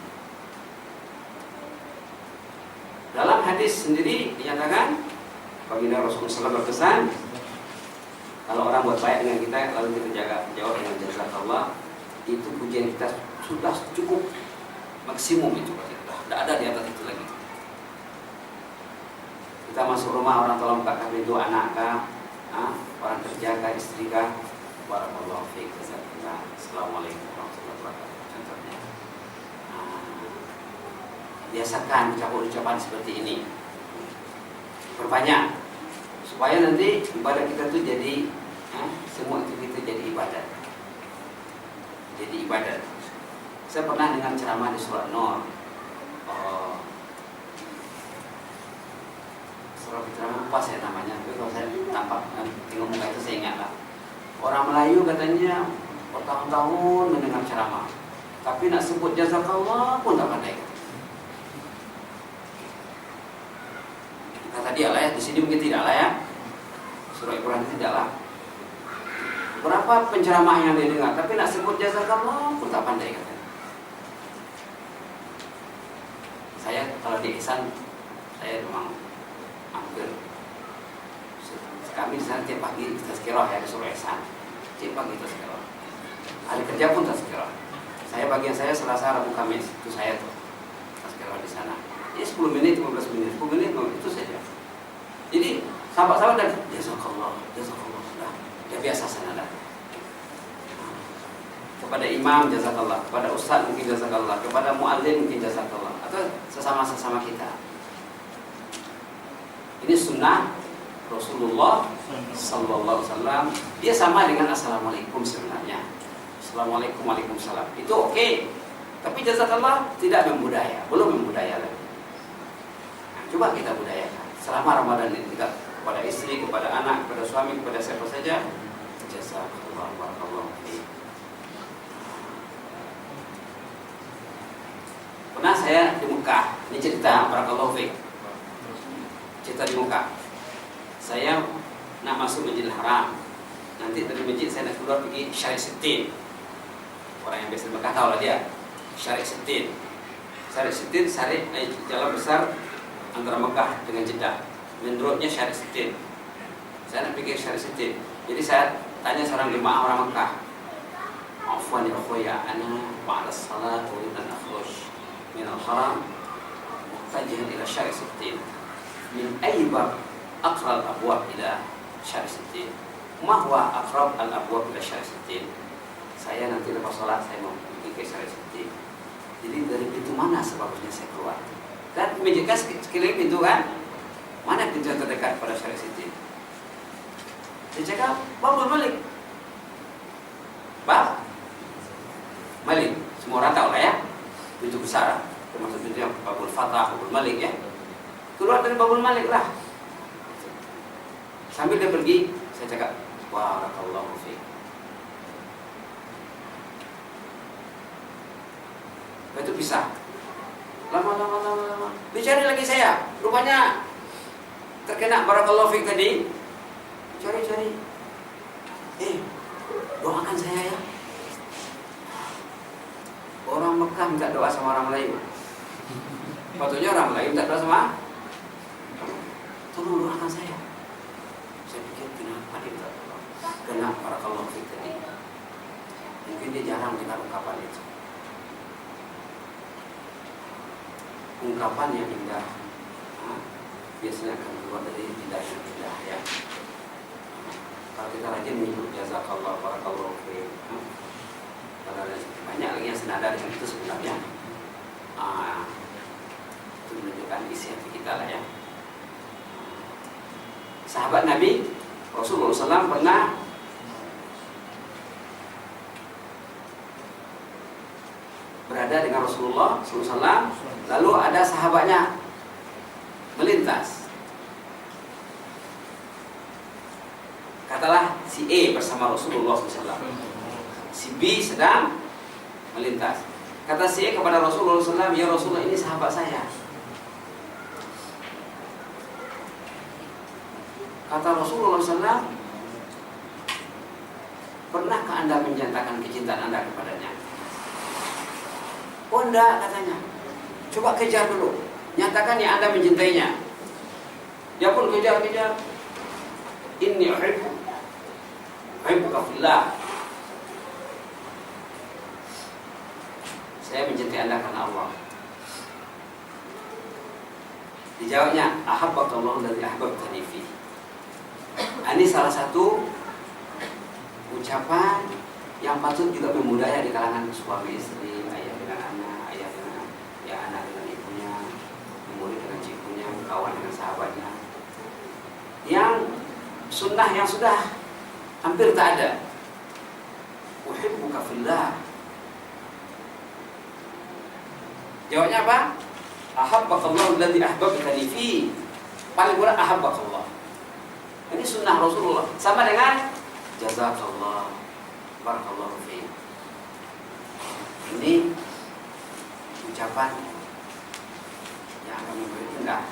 C: Dalam hadis sendiri dinyatakan, baginda Rasulullah SAW berpesan, kalau orang buat baik dengan kita lalu kita jawab dengan jazakallah, itu pujian kita sudah cukup maksimum itu, tidak ada di atas itu lagi. Kita masuk rumah, orang tolong buka pintu, anak kah, orang kerja kah, istri kah, barakallahu fiik, jazakallah, assalamualaikum warahmatullahi wabarakatuh, contohnya. Biasakan ucapan-ucapan seperti ini, perbanyak supaya nanti ibadah kita tuh jadi semua itu kita jadi ibadat. Jadi ibadat. Saya pernah dengar ceramah di surat Nur. Ceramah apa saya namanya, tapi kalau saya tampak tengok muka itu saya ingat lah. Orang Melayu katanya bertahun-tahun mendengar ceramah, tapi nak sebut jazakallah pun tak pandai. Kata dia lah ya, di sini mungkin tidak lah ya, surah Al-Quran tidak lah. Berapa penceramah yang dia dengar, tapi nak sebut jazakallah pun tak pandai katanya. Saya kalau di Ihsan, saya memang hampir kami di sana tiap pagi tazkirah ya, di surah Ihsan tiap pagi tazkirah, hari kerja pun tazkirah. Saya bagian saya Selasa, Rabu, Kamis itu saya tuh tazkirah di sana. Jadi 10 menit, 15 menit, 10 menit itu saja. Jadi sahabat-sahabat dan jazakallah, jazakallah sudah ya biasa sana dah. Kepada imam jazakallah, kepada ustaz mungkin jazakallah, kepada muadzin mungkin jazakallah, atau sesama-sesama kita. Ini sunnah Rasulullah sallallahu alaihi wasallam. Dia sama dengan assalamualaikum sebenarnya. Assalamualaikum, waalaikumsalam. Itu oke. Tapi jazakallah tidak membudaya, belum membudaya lagi. Nah, coba kita budayakan. Selama Ramadan ini kita kepada istri, kepada anak, kepada suami, kepada siapa saja, jazakallah, barakallahu fiik. Pernah saya di Mekah, ini cerita barakallahu fiik. Cerita di Mekah. Saya nak masuk Masjidil Haram. Nanti dari masjid saya nak keluar pergi Syarif Sittin. Orang yang biasa di Mekah tahu lah dia. Syariq Sittin. Syariq Sittin, jalan besar antara Mekah dengan Jeddah. Menurutnya Syariq Sittin. Saya nak pikir Syariq Sittin. Jadi saya tanya seorang jemaah orang Mekah. Afwan ya akhuya, ana ba'da salat uridu an akhruj min al-haram muttajihan ila Syariq Sittin. Min ayyi bab aqrab al-abwab ila Syariq Sittin? Ma huwa aqrab al-abwab ila Syariq Sittin? Saya nanti lepas salat saya mau pergi ke Syariq Sittin. Jadi dari pintu mana sebabnya saya keluar? Dan menunjukkan sekeliling pintu kan? Mana pintu yang terdekat pada Syariq Sittin? Dia cakap, Babul Malik. Bab Malik. Semua orang tahu lah ya. Pintu besar, termasuk pintu yang Babul Fatah, Babul Malik ya. Keluar dari Babul Malik lah. Sambil dia pergi, saya cakap, barakallahu fiik. Itu pisah. Lama. Dicari lagi saya. Rupanya terkena barakallahu fiik tadi. Cari. Doakan saya ya. Orang Mekah minta doa sama orang Melayu. Patutnya orang Melayu minta doa sama. Tolong doakan saya. Saya pikir kenapa dia minta doa? Kenapa barakallahu fiik tadi? Mungkin dia jarang dengar ungkapan itu. Ungkapan yang indah biasanya akan keluar dari lidah yang indah ya. Kalau kita rajin menyebut jazakallah, barakallahu fiik, karena banyak lagi yang senada dengan itu sebenarnya. Itu menunjukkan isi hati kita lah ya. Sahabat Nabi Rasulullah SAW pernah berada dengan Rasulullah SAW. Lalu ada sahabatnya melintas. Katalah si A bersama Rasulullah SAW, si B sedang melintas. Kata si A kepada Rasulullah SAW, ya Rasulullah, ini sahabat saya. Kata Rasulullah SAW, pernahkah anda menyatakan kecintaan anda kepadanya? Oh enggak, katanya. Coba kejar dulu, nyatakan ya anda mencintainya. Dia pun kejar. Inni uhibbuka fillah. Saya mencintai anda karena Allah. Dijawabnya, ahabbakallahu alladzi ahbabtani fi. Ini salah satu ucapan yang patut juga memudaya di kalangan suami istri, ayah dengan anak, ayah dengan anak dengan ibunya, murid dengan cikunya, kawan dengan sahabatnya. Yang sunnah yang sudah hampir tak ada. Uhibbuka fillah. Jawabnya apa? Ahabbakallahu alladzi ahbabtani fi. Paling kurang ahabbakallah. Ini sunnah Rasulullah. Sama dengan jazakallah, barakallahu fi. Ini ucapan yang akan memberi indah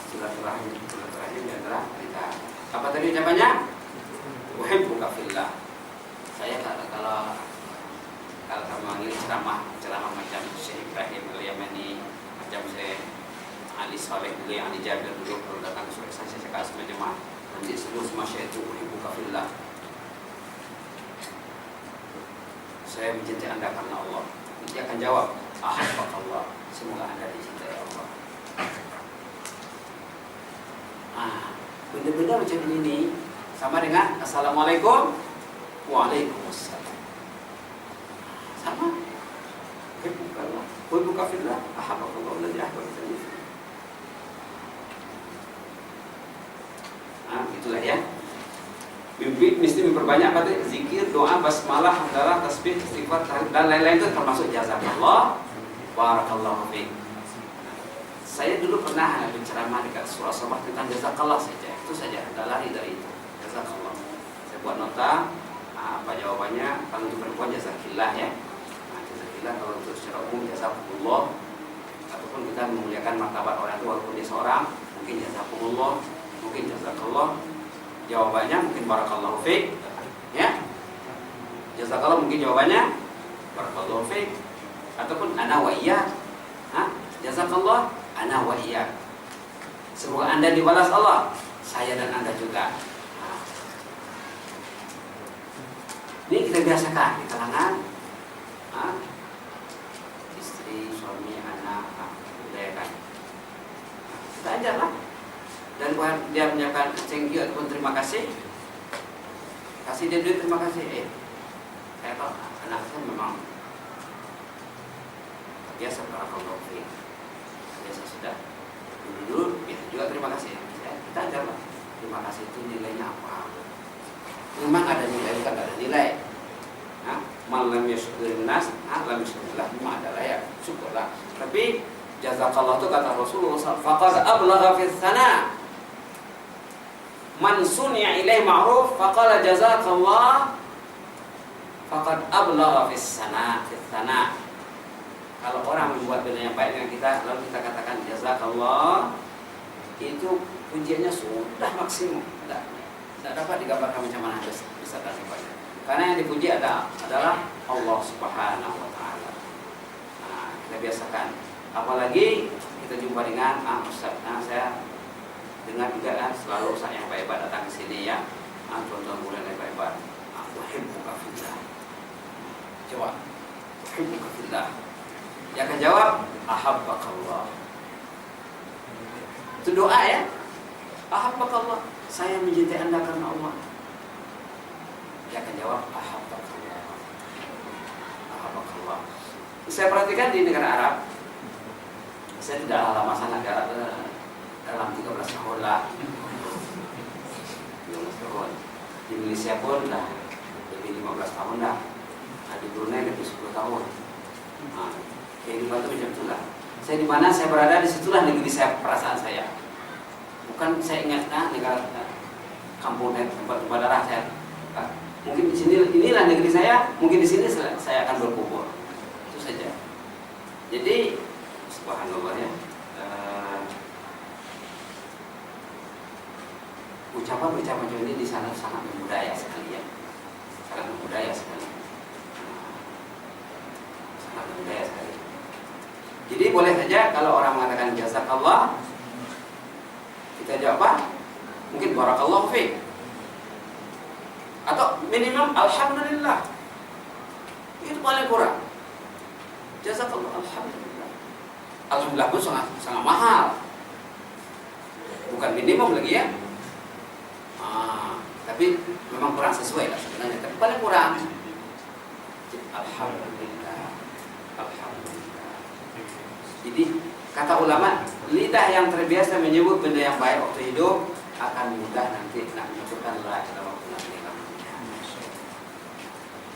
C: silaturahim di antara kita. Apa tadi ucapannya? Uhibbuka fillah. Saya kalau manggil ceramah macam Syekh Ibrahim Al-Yamani, macam Syekh Ali Saleh dulu, yang Ali Jabir dulu, kalau datang ke saya cakap sama jemaah, nanti seluruh masyarakat itu uhibbuka fillah. Saya mencintai anda karena Allah. Dia akan jawab, ahabbakallah. Semoga anda dicintai Allah. Benda-benda macam ini sama dengan assalamualaikum, waalaikumsalam. Sama. Uhibbuka fillah, ahabbakallahu alladzi ahbabtani fi. Itulah ya. Mimpi mesti memperbanyak apa tadi? Zikir, doa, basmalah, hamdalah, tasbih, istighfar, dan lain-lain itu termasuk jazakallah, barakallahu fiik. Saya dulu pernah berceramah dekat surah Sabah tentang jazakallah saja. Itu saja, tidak lari dari itu. Jazakallah. Saya buat nota, apa jawabannya? Kalau untuk perempuan jazakillah ya. Jazakillah, kalau untuk secara umum jazakumullah. Ataupun kita memuliakan martabat orang itu walaupun dia seorang, mungkin jazakumullah, mungkin jazakallah. Jawabannya mungkin barakallahu fiik. Ya. Jazakallah mungkin jawabannya barakallahu fiik. Ataupun ana wa iyyak. Jazakallah ana wa iyyak. Semoga Anda dibalas Allah, saya dan Anda juga. Ini kita biasakan di kalangan istri, suami, anak, budayakan. Kita ajarlah. Dan kalau dia menyampaikan thank you ataupun terima kasih, kasih dia duit terima kasih. Saya tahu anak saya memang biasa barakallahu fiik. Biasa sudah dulu ya juga terima kasih. Kita ajarlah. Terima kasih itu nilainya apa? Memang ada nilai, bukan ada nilai. Malam yashkurin nas, lam yashkurillah, memang ada lah ya, syukurlah. Tapi jazakallah itu kata Rasulullah SAW, faqad ablagha fi tsana. Man suni'a ilaihi ma'ruf faqala jazakallah faqad ablagha fi tsana. Kalau orang membuat benda yang baik dengan kita, lalu kita katakan jazakallah, itu pujiannya sudah maksimum. Tidak dapat digambarkan macam mana bisa dan sebagainya. Karena yang dipuji adalah Allah Subhanahu wa Ta'ala. Kita biasakan. Apalagi kita jumpa dengan Ustaz. Saya dengar juga selalu Ustaz yang Pak Ibat datang ke sini ya. Tuan-tuan bulan Pak Ibat. Uhibbuka fillah. Coba. Uhibbuka fillah. Dia akan jawab ahabbakallah. Itu doa ya. Ahabbakallah. Saya mencintai Anda karena Allah. Dia akan jawab ahabbakallah. Ahabbakallah. Saya perhatikan di negara Arab. Saya tidak lama sangat dalam 13 tahun lah. 13 tahun. Di Malaysia pun dah lebih 15 tahun dah. Di Brunei lebih 10 tahun. Kehidupan itu macam itulah. Saya di mana saya berada, disitulah negeri saya, perasaan saya. Bukan saya ingat negara kampung dan tempat-tempat darah saya. Mungkin di sini inilah negeri saya, mungkin di sini saya akan berkubur. Itu saja. Jadi subhanallah ya. Ucapan-ucapan macam ini di sana sangat membudaya sekali ya. Sangat membudaya sekali. Sangat membudaya sekali. Jadi boleh saja kalau orang mengatakan jazakallah, kita jawab apa? Mungkin barakallahu fiik. Atau minimum alhamdulillah. Itu paling kurang. Jazakallah, alhamdulillah. Alhamdulillah pun sangat mahal. Bukan minimum lagi ya. Tapi memang kurang sesuai lah sebenarnya. Tapi paling kurang. Alhamdulillah. Alhamdulillah. Jadi kata ulama, lidah yang terbiasa menyebut benda yang baik waktu hidup akan mudah nanti nak menyebutkan la pada waktu nanti.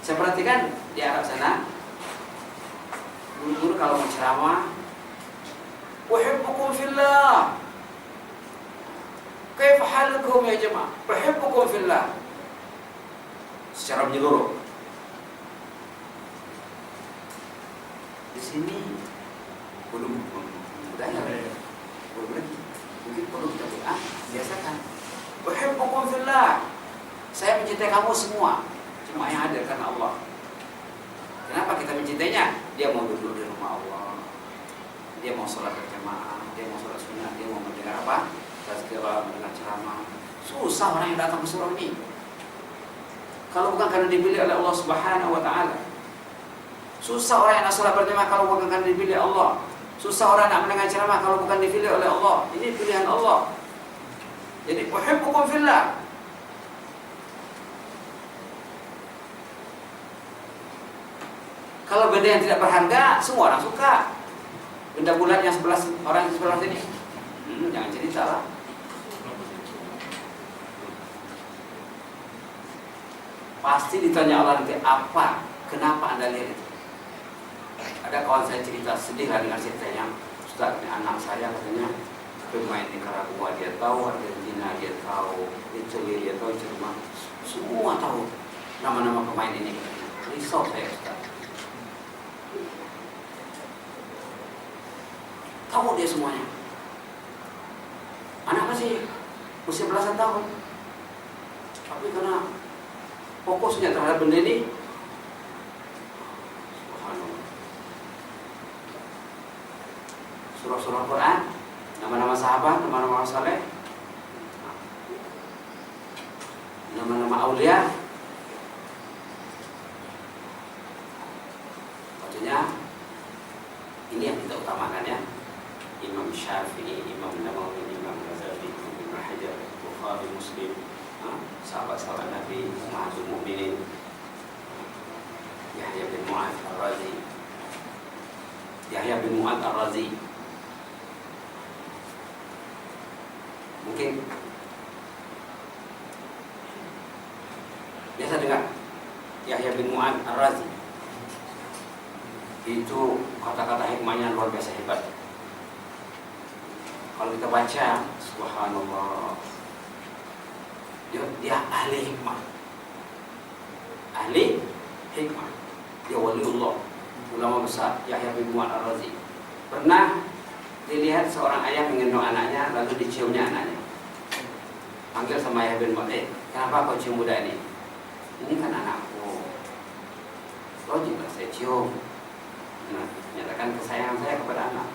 C: Saya perhatikan di Arab sana, guru-guru kalau menceramah, uhibbukum fillah. Kaifa halukum ya jemaah? Uhibbukum fillah. Secara menyeluruh. Di sini belum mudahnya. Mungkin perlu kita biasakan. Uhibbukum fillah. Saya mencintai kamu semua. Cuma yang ada karena Allah. Kenapa kita mencintainya? Dia mau duduk di rumah Allah. Dia mau sholat berjamaah. Dia mau sholat sunnah. Dia mau mendengar apa? Tazkirah, mendengar ceramah. Susah orang yang datang ke surau ini. Kalau bukan karena dipilih oleh Allah Subhanahu wa Ta'ala. Susah orang yang nak sholat berjamaah kalau bukan karena dipilih Allah. Susah orang nak mendengar ceramah kalau bukan dipilih oleh Allah. Ini pilihan Allah. Jadi uhibbukum fillah. Kalau benda yang tidak berharga, semua orang suka. Benda bulat yang orang yang sebelah sini, jangan cerita lah. Pasti ditanya Allah nanti apa, kenapa anda lihat itu. Ada kawan saya cerita sedih lah dengan ceritanya. Ustaz, anak saya katanya pemain Nicaragua dia tahu, Argentina dia tahu, Italia dia tahu, Jerman semua tahu nama-nama pemain ini. Risau saya Ustaz. Tahu dia semuanya. Anak masih usia belasan tahun. Tapi karena fokusnya terhadap benda ini, surah Quran, nama-nama sahabat, nama-nama saleh, nama-nama aulia. Maksudnya ini yang kita utamakan ya. Imam Syafi'i, Imam Nawawi, Imam Ghazali, Ibnu Hajar, Bukhari, Muslim, sahabat-sahabat Nabi, Ummahatul Mukminin, Yahya bin Mu'adz Ar-Razi, Yahya bin Mu'adz Ar-Razi. Mungkin biasa dengar Yahya bin Mu'adz Ar-Razi. Itu kata-kata hikmahnya luar biasa hebat. Kalau kita baca, subhanallah, dia ahli hikmah, ahli hikmah. Dia waliullah, ulama besar, Yahya bin Mu'adz Ar-Razi. Pernah dilihat seorang ayah menggendong anaknya, lalu diciumnya anaknya. Panggil sama Yahya bin Mu'adz, kenapa kau cium budak ini? Ini kan anakku. Logiklah saya cium. Nah, menyatakan kesayangan saya kepada anak.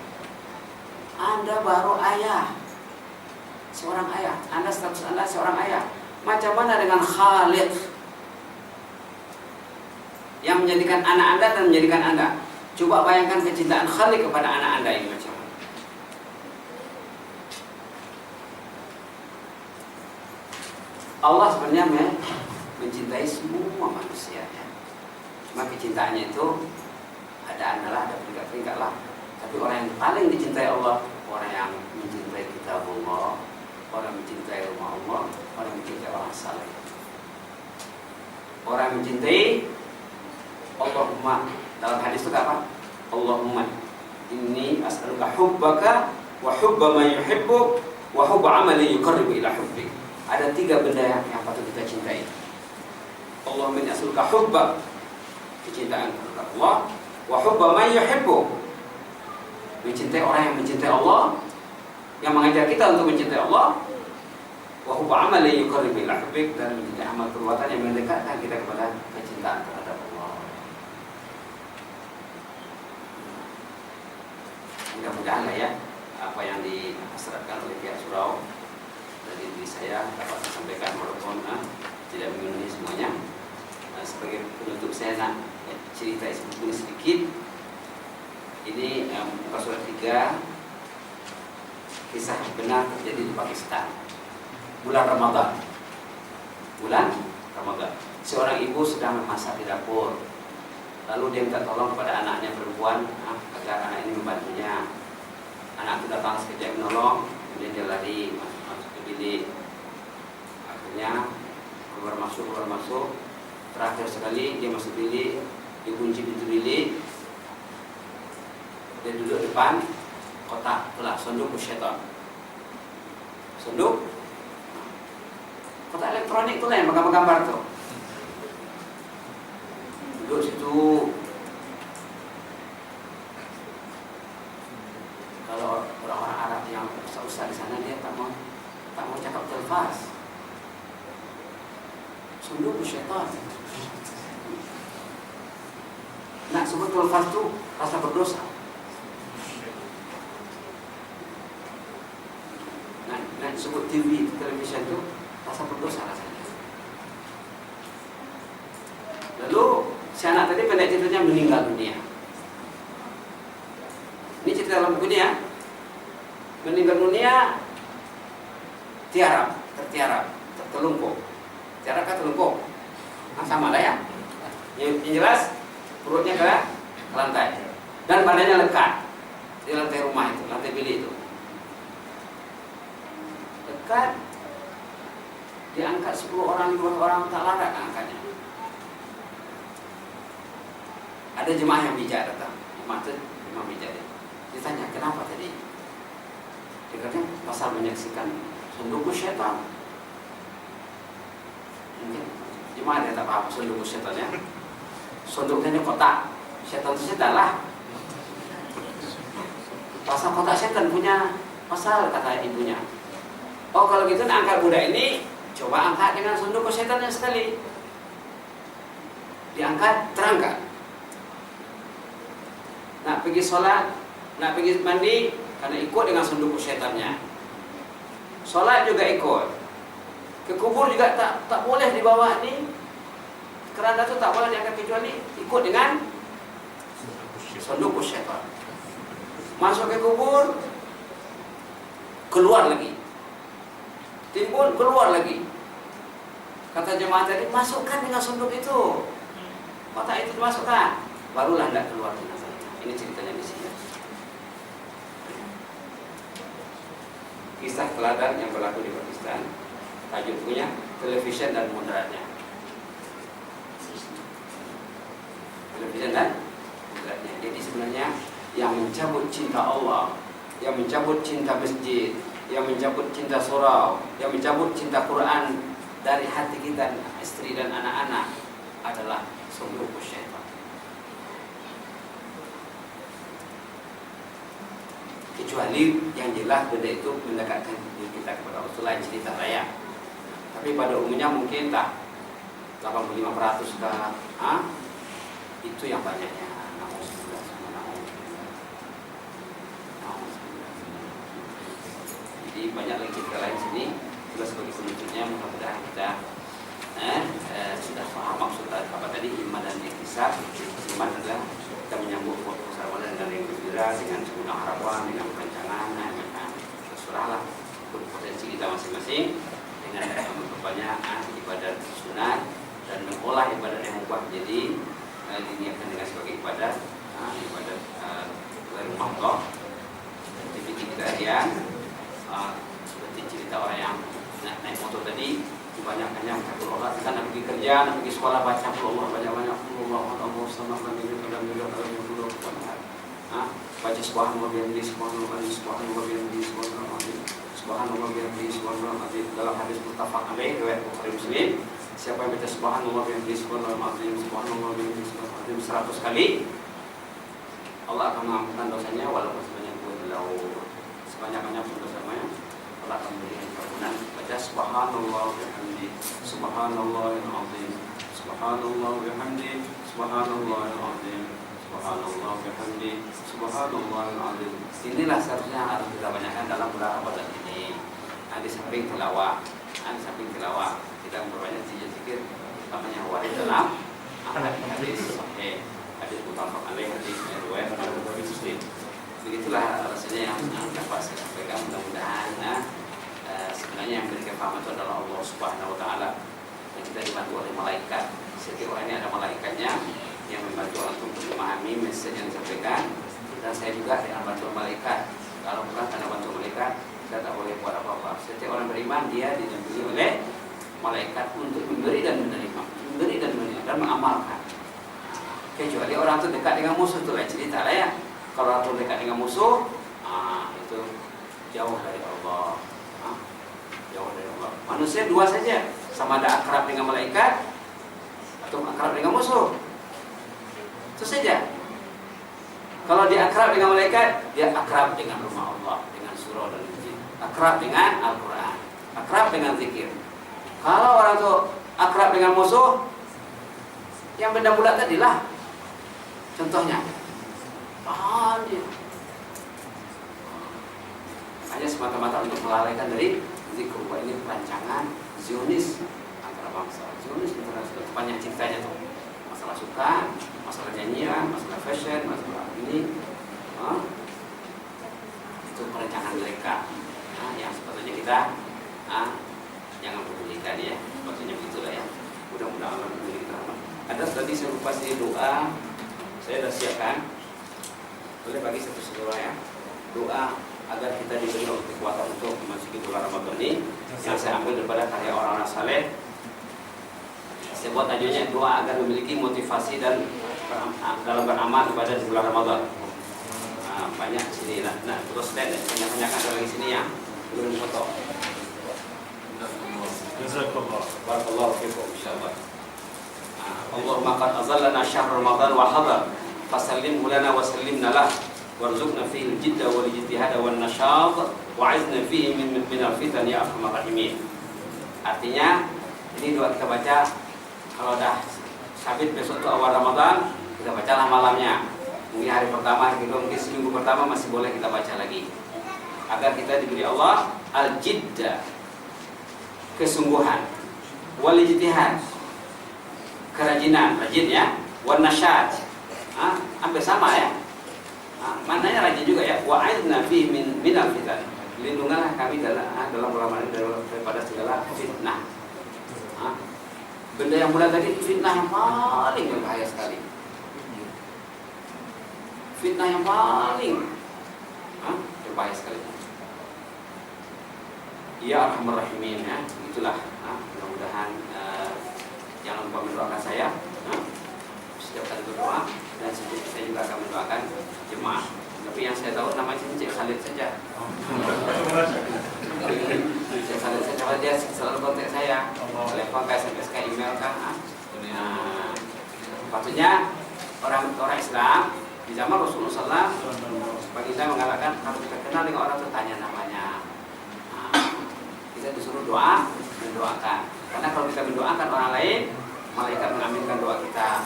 C: Anda baru ayah, seorang ayah. Anda status Anda seorang ayah. Macam mana dengan Khaliq yang menjadikan anak Anda dan menjadikan Anda? Coba bayangkan kecintaan Khaliq kepada anak Anda ini macam mana. Allah sebenarnya mencintai semua manusia ya. Cuma kecintaannya itu ada adalah, ada peringkat-peringkat lah. Tapi orang yang paling dicintai Allah, orang yang mencintai kitabullah, orang yang mencintai rumah Allah, orang yang mencintai orang saleh. Orang yang mencintai Allahumma, dalam hadis itu apa? Allahumma inni as'aluka hubbaka wa hubba man yuhibbuk wa hubba amalin yuqarribu ila hubbik. Ada 3 benda yang patut kita cintai. Allahumma inni as'aluka hubbak, kecintaan kepada Allah, wa hubba man yuhibbuk, mencintai orang yang mencintai Allah, yang mengajar kita untuk mencintai Allah, wa hubba amalin yuqarribu ila hubbik, dan mencintai amal perbuatan yang mendekatkan kita kepada kecintaan terhadap Allah. Mudah-mudahan lah ya apa yang dihasratkan oleh pihak surau dari diri saya dapat saya sampaikan, walaupun tidak memenuhi semuanya. Sebagai penutup saya nak cerita sedikit. Ini muka surat 3, kisah benar terjadi di Pakistan. Bulan Ramadan. Seorang ibu sedang memasak di dapur. Lalu dia minta tolong kepada anaknya perempuan agar anak ini membantunya. Anak itu datang sekejap menolong, kemudian dia lari masuk ke bilik. Akhirnya keluar masuk. Terakhir sekali dia masuk bilik, dikunci pintu bilik. Dia duduk depan kotak, itulah sonduk syaitan. Sonduk kotak elektronik itulah yang gambar-gambar tuh. Duduk situ. Kalau orang-orang Arab yang usah-usah di sana, dia tak mau cakap telfaz. Sonduk syaitan. Nak sebut telfaz tu rasa berdosa. Nak sebut televisi tu rasa berdosa rasanya. Lalu si anak tadi pendek ceritanya meninggal dunia. Ini cerita dalam buku dia. Meninggal dunia tertiarap, tertelungkup. Tiarap kan telungkup. Sama lah ya. Yang jelas perutnya ke lantai dan badannya lekat di lantai rumah itu, lantai bilik itu. Lekat, diangkat 10 orang, 20 orang, tak larat angkatnya. Ada jemaah yang bijak datang, jemaah bijak dia. Ditanya, kenapa tadi? Dia kata, pasal menyaksikan sonduk syaitan. Mungkin jemaah dia tak paham sonduk syaitan ya. Sonduknya ini kotak, syaitan itu setan lah. Pasal kotak syaitan punya pasal, kata ibunya. Oh kalau gitu nak angkat budak ini, coba angkat dengan sonduk syaitannya sekali. Diangkat, terangkat. Nak pergi sholat, nak pergi mandi, karena ikut dengan sunduk syaitannya. Sholat juga ikut. Ke kubur juga tak boleh dibawa nih. Keranda itu tak boleh diangkat kecuali ikut dengan sunduk syaitan. Masuk ke kubur, keluar lagi. Timbun, keluar lagi. Kata jemaah tadi, masukkan dengan sunduk itu. Kotak itu dimasukkan, barulah tidak keluar jenazahnya. Ini ceritanya di sini. Kisah teladan yang berlaku di Pakistan. Tajuk bukunya Television dan Moderatnya. Television dan Moderatnya. Jadi sebenarnya yang mencabut cinta Allah, yang mencabut cinta masjid, yang mencabut cinta surau, yang mencabut cinta Quran dari hati kita, istri dan anak-anak adalah sungguh syaitan. Kecuali yang jelas benda itu mendekatkan diri kita kepada Allah, lain cerita raya. Tapi pada umumnya mungkin tak 85% kah? Itu yang banyaknya. Jadi banyak lagi cerita lain sini. Juga sebagai penutupnya mudah-mudahan kita sudah paham maksud apa tadi iman dan ihtisab. Iman adalah kita menyambut puasa Ramadan dengan yang gembira, dengan segenap harapan, dengan perencanaan, dengan terserahlah potensi kita masing-masing, dengan memperbanyak ibadah sunat dan mengolah ibadah yang mubah menjadi diniatkan dengan sebagai ibadah rumah Allah. Seperti kita harian, seperti cerita orang yang naik motor tadi, kebanyakannya menghafal Allah. Kita nak pergi kerja, nak pergi sekolah, baca Allah banyak-banyak. Allah sama kami baca subhanallah bihamdihi, subhanallah bihamdihi, subhanallah bihamdihi, dalam hadis muttafaq alaih riwayat Bukhari Muslim. Siapa yang baca subhanallah bihamdihi, subhanallah bihamdihi 100 kali, Allah akan mengampunkan dosanya walaupun sebanyak laut. Sebanyak-banyak pun dosanya Allah akan memberikan ampunan. Baca subhanallah bihamdihi, subhanallahil azim, subhanallah bihamdihi, subhanallahil azim, subhanallah bihamdihi, subhanallahil azim. Inilah seharusnya harus kita banyakkan dalam bulan Ramadan ini. Di samping tilawah, kita memperbanyak zikir namanya warid dalam hadis sahih, hadis muttafaq alaih, hadis riwayat Bukhari Muslim. Begitulah rasanya yang dapat saya sampaikan. Mudah-mudahan sebenarnya yang memberikan paham itu adalah Allah Subhanahu Wa Taala, dan kita dibantu oleh malaikat. Setiap orang ini ada malaikatnya yang membantu orang untuk memahami message yang disampaikan, dan saya juga dengan bantuan malaikat. Kalau bukan karena bantuan malaikat, kita tak boleh buat apa-apa. Setiap orang beriman dia didampingi oleh malaikat untuk memberi dan menerima, dan mengamalkan. Kecuali orang itu dekat dengan musuh, itu lain cerita lah ya. Kalau orang itu dekat dengan musuh, itu jauh dari Allah. Jauh dari Allah. Manusia dua saja, sama ada akrab dengan malaikat atau akrab dengan musuh. Itu saja. Kalau dia akrab dengan malaikat, dia akrab dengan rumah Allah, dengan surau dan masjid, akrab dengan Al-Quran, akrab dengan zikir. Kalau orang itu akrab dengan musuh, yang benda bulat tadilah. Contohnya, dia hanya semata-mata untuk melalaikan dari zikir. Ini perancangan Zionis antara bangsa, Zionis internasional. Banyak ceritanya tuh, masalah suka, masalah nyanyian, masalah fashion, masalah ini, itu perencanaan mereka. Yang sepatutnya kita jangan pedulikan ya, sepatutnya begitulah ya. Mudah-mudahan Allah memberi kita rahmat. Ada tadi saya lupa sih doa, saya sudah siapkan. Boleh bagi satu doa ya, doa agar kita diberi kekuatan untuk memasuki bulan Ramadan ini, yang saya ambil daripada karya orang-orang saleh. Saya buat tajuknya doa agar memiliki motivasi dan dalam beramal ibadah di bulan Ramadan. Banyak sini lah. Nah, terus lihat banyak-banyak ada lagi sini yang belum foto.
D: Jazakallah.
C: Barakallahu fikum insyaallah. Allahumma qad azallana syahr Ramadan wa hadar. Fasallimhu lana wa sallimna lah. Warzuqna fihi al-jidda wal ijtihada wan nashad wa'izna fihi min al-fitan ya arhamar rahimin. Artinya ini doa kita baca kalau dah sabit besok itu awal Ramadan, kita bacalah malamnya. Mungkin hari pertama, mungkin seminggu pertama masih boleh kita baca lagi. agar kita diberi Allah al-jidda, kesungguhan, wal ijtihad, kerajinan, rajin ya, wan nasyat, hampir sama ya. Maknanya rajin juga ya. Wa a'idna fi minal fitan, lindungilah kami dalam Ramadan daripada segala fitnah. Benda yang mudah tadi, fitnah yang paling berbahaya sekali. Fitnah yang paling berbahaya sekali. Ya Arhamar Rahimin ya. Itulah mudah-mudahan jangan lupa mendoakan saya setiap kali berdoa, dan saya juga akan mendoakan jemaah. Tapi yang saya tahu namanya Cik Khalid saja. Cik Khalid saja, kalau dia selalu kontak saya, telepon, SMS, email kan. Patutnya orang Islam di zaman Rasulullah SAW, baginda mengatakan kalau kita kenal dengan orang itu tanya namanya. Kita disuruh doa, mendoakan. Karena kalau kita mendoakan orang lain, malaikat mengaminkan doa kita.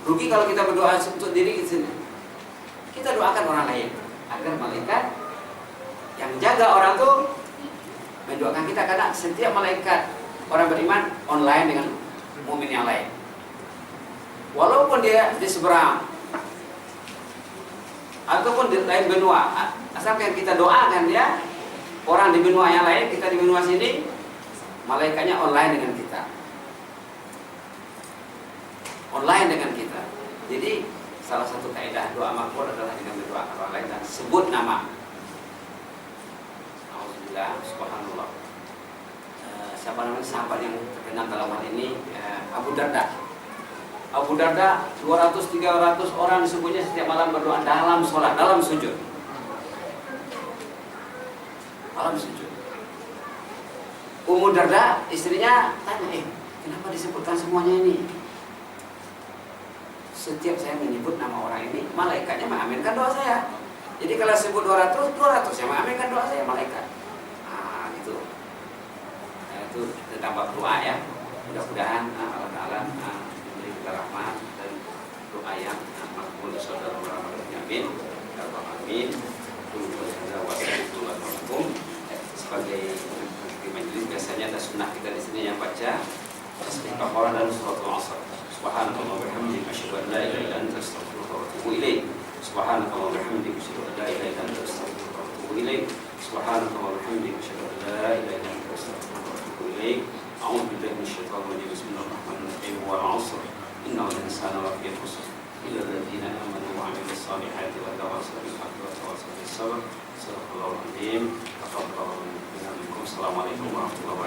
C: Rugi kalau kita berdoa untuk diri kita doakan orang lain agar malaikat yang jaga orang itu mendoakan kita, karena setiap malaikat orang beriman online dengan mukmin yang lain. Walaupun dia di seberang ataupun di lain benua, asalkan kita doakan dia, orang di benua yang lain, kita di benua sini, malaikatnya online dengan kita. Online dengan kita. Jadi salah satu kaidah doa makbul adalah dengan mendoakan orang lain dan sebut nama. Alhamdulillah, subhanallah. Siapa namanya sahabat yang terkenal dalam hal ini? Abu Darda. Abu Darda 200-300 orang disebutnya setiap malam berdoa dalam sholat, dalam sujud. Dalam sujud. Ummu Darda istrinya tanya, kenapa disebutkan semuanya ini? Setiap saya menyebut nama orang ini, malaikatnya mengaminkan doa saya. Jadi kalau sebut 200 yang mengaminkan doa saya, malaikat. Gitu. Itu tambah doa ya. Mudah-mudahan Allah Ta'ala memberi kita rahmat dan doa yang makbul saudara Ramadan. Amin. Amin. Sebagai di majelis biasanya ada sunnah kita di sini yang baca tasbih kafarah dan surat al-asr. Subhanallah wa bihamdihi asyhadu an la ilaha illa anta astaghfiruka wa atubu ilaik. Subhanallah wa bihamdihi asyhadu an la ilaha illa anta astaghfiruka wa atubu ilaik. Subhanallah wa bihamdihi asyhadu an la ilaha illa anta astaghfiruka wa atubu ilaik. A'udzu billahi minasyaitonir rajim. Bismillahirrahmanirrahim. Wal 'asr. Innal insana lafi khusr. Illa alladziina aamanu wa 'amilus shalihati wa tawassaw bil haqqi wa tawassaw bis sabr. Shadaqallahul 'azim. Assalamualaikum warahmatullahi wabarakatuh.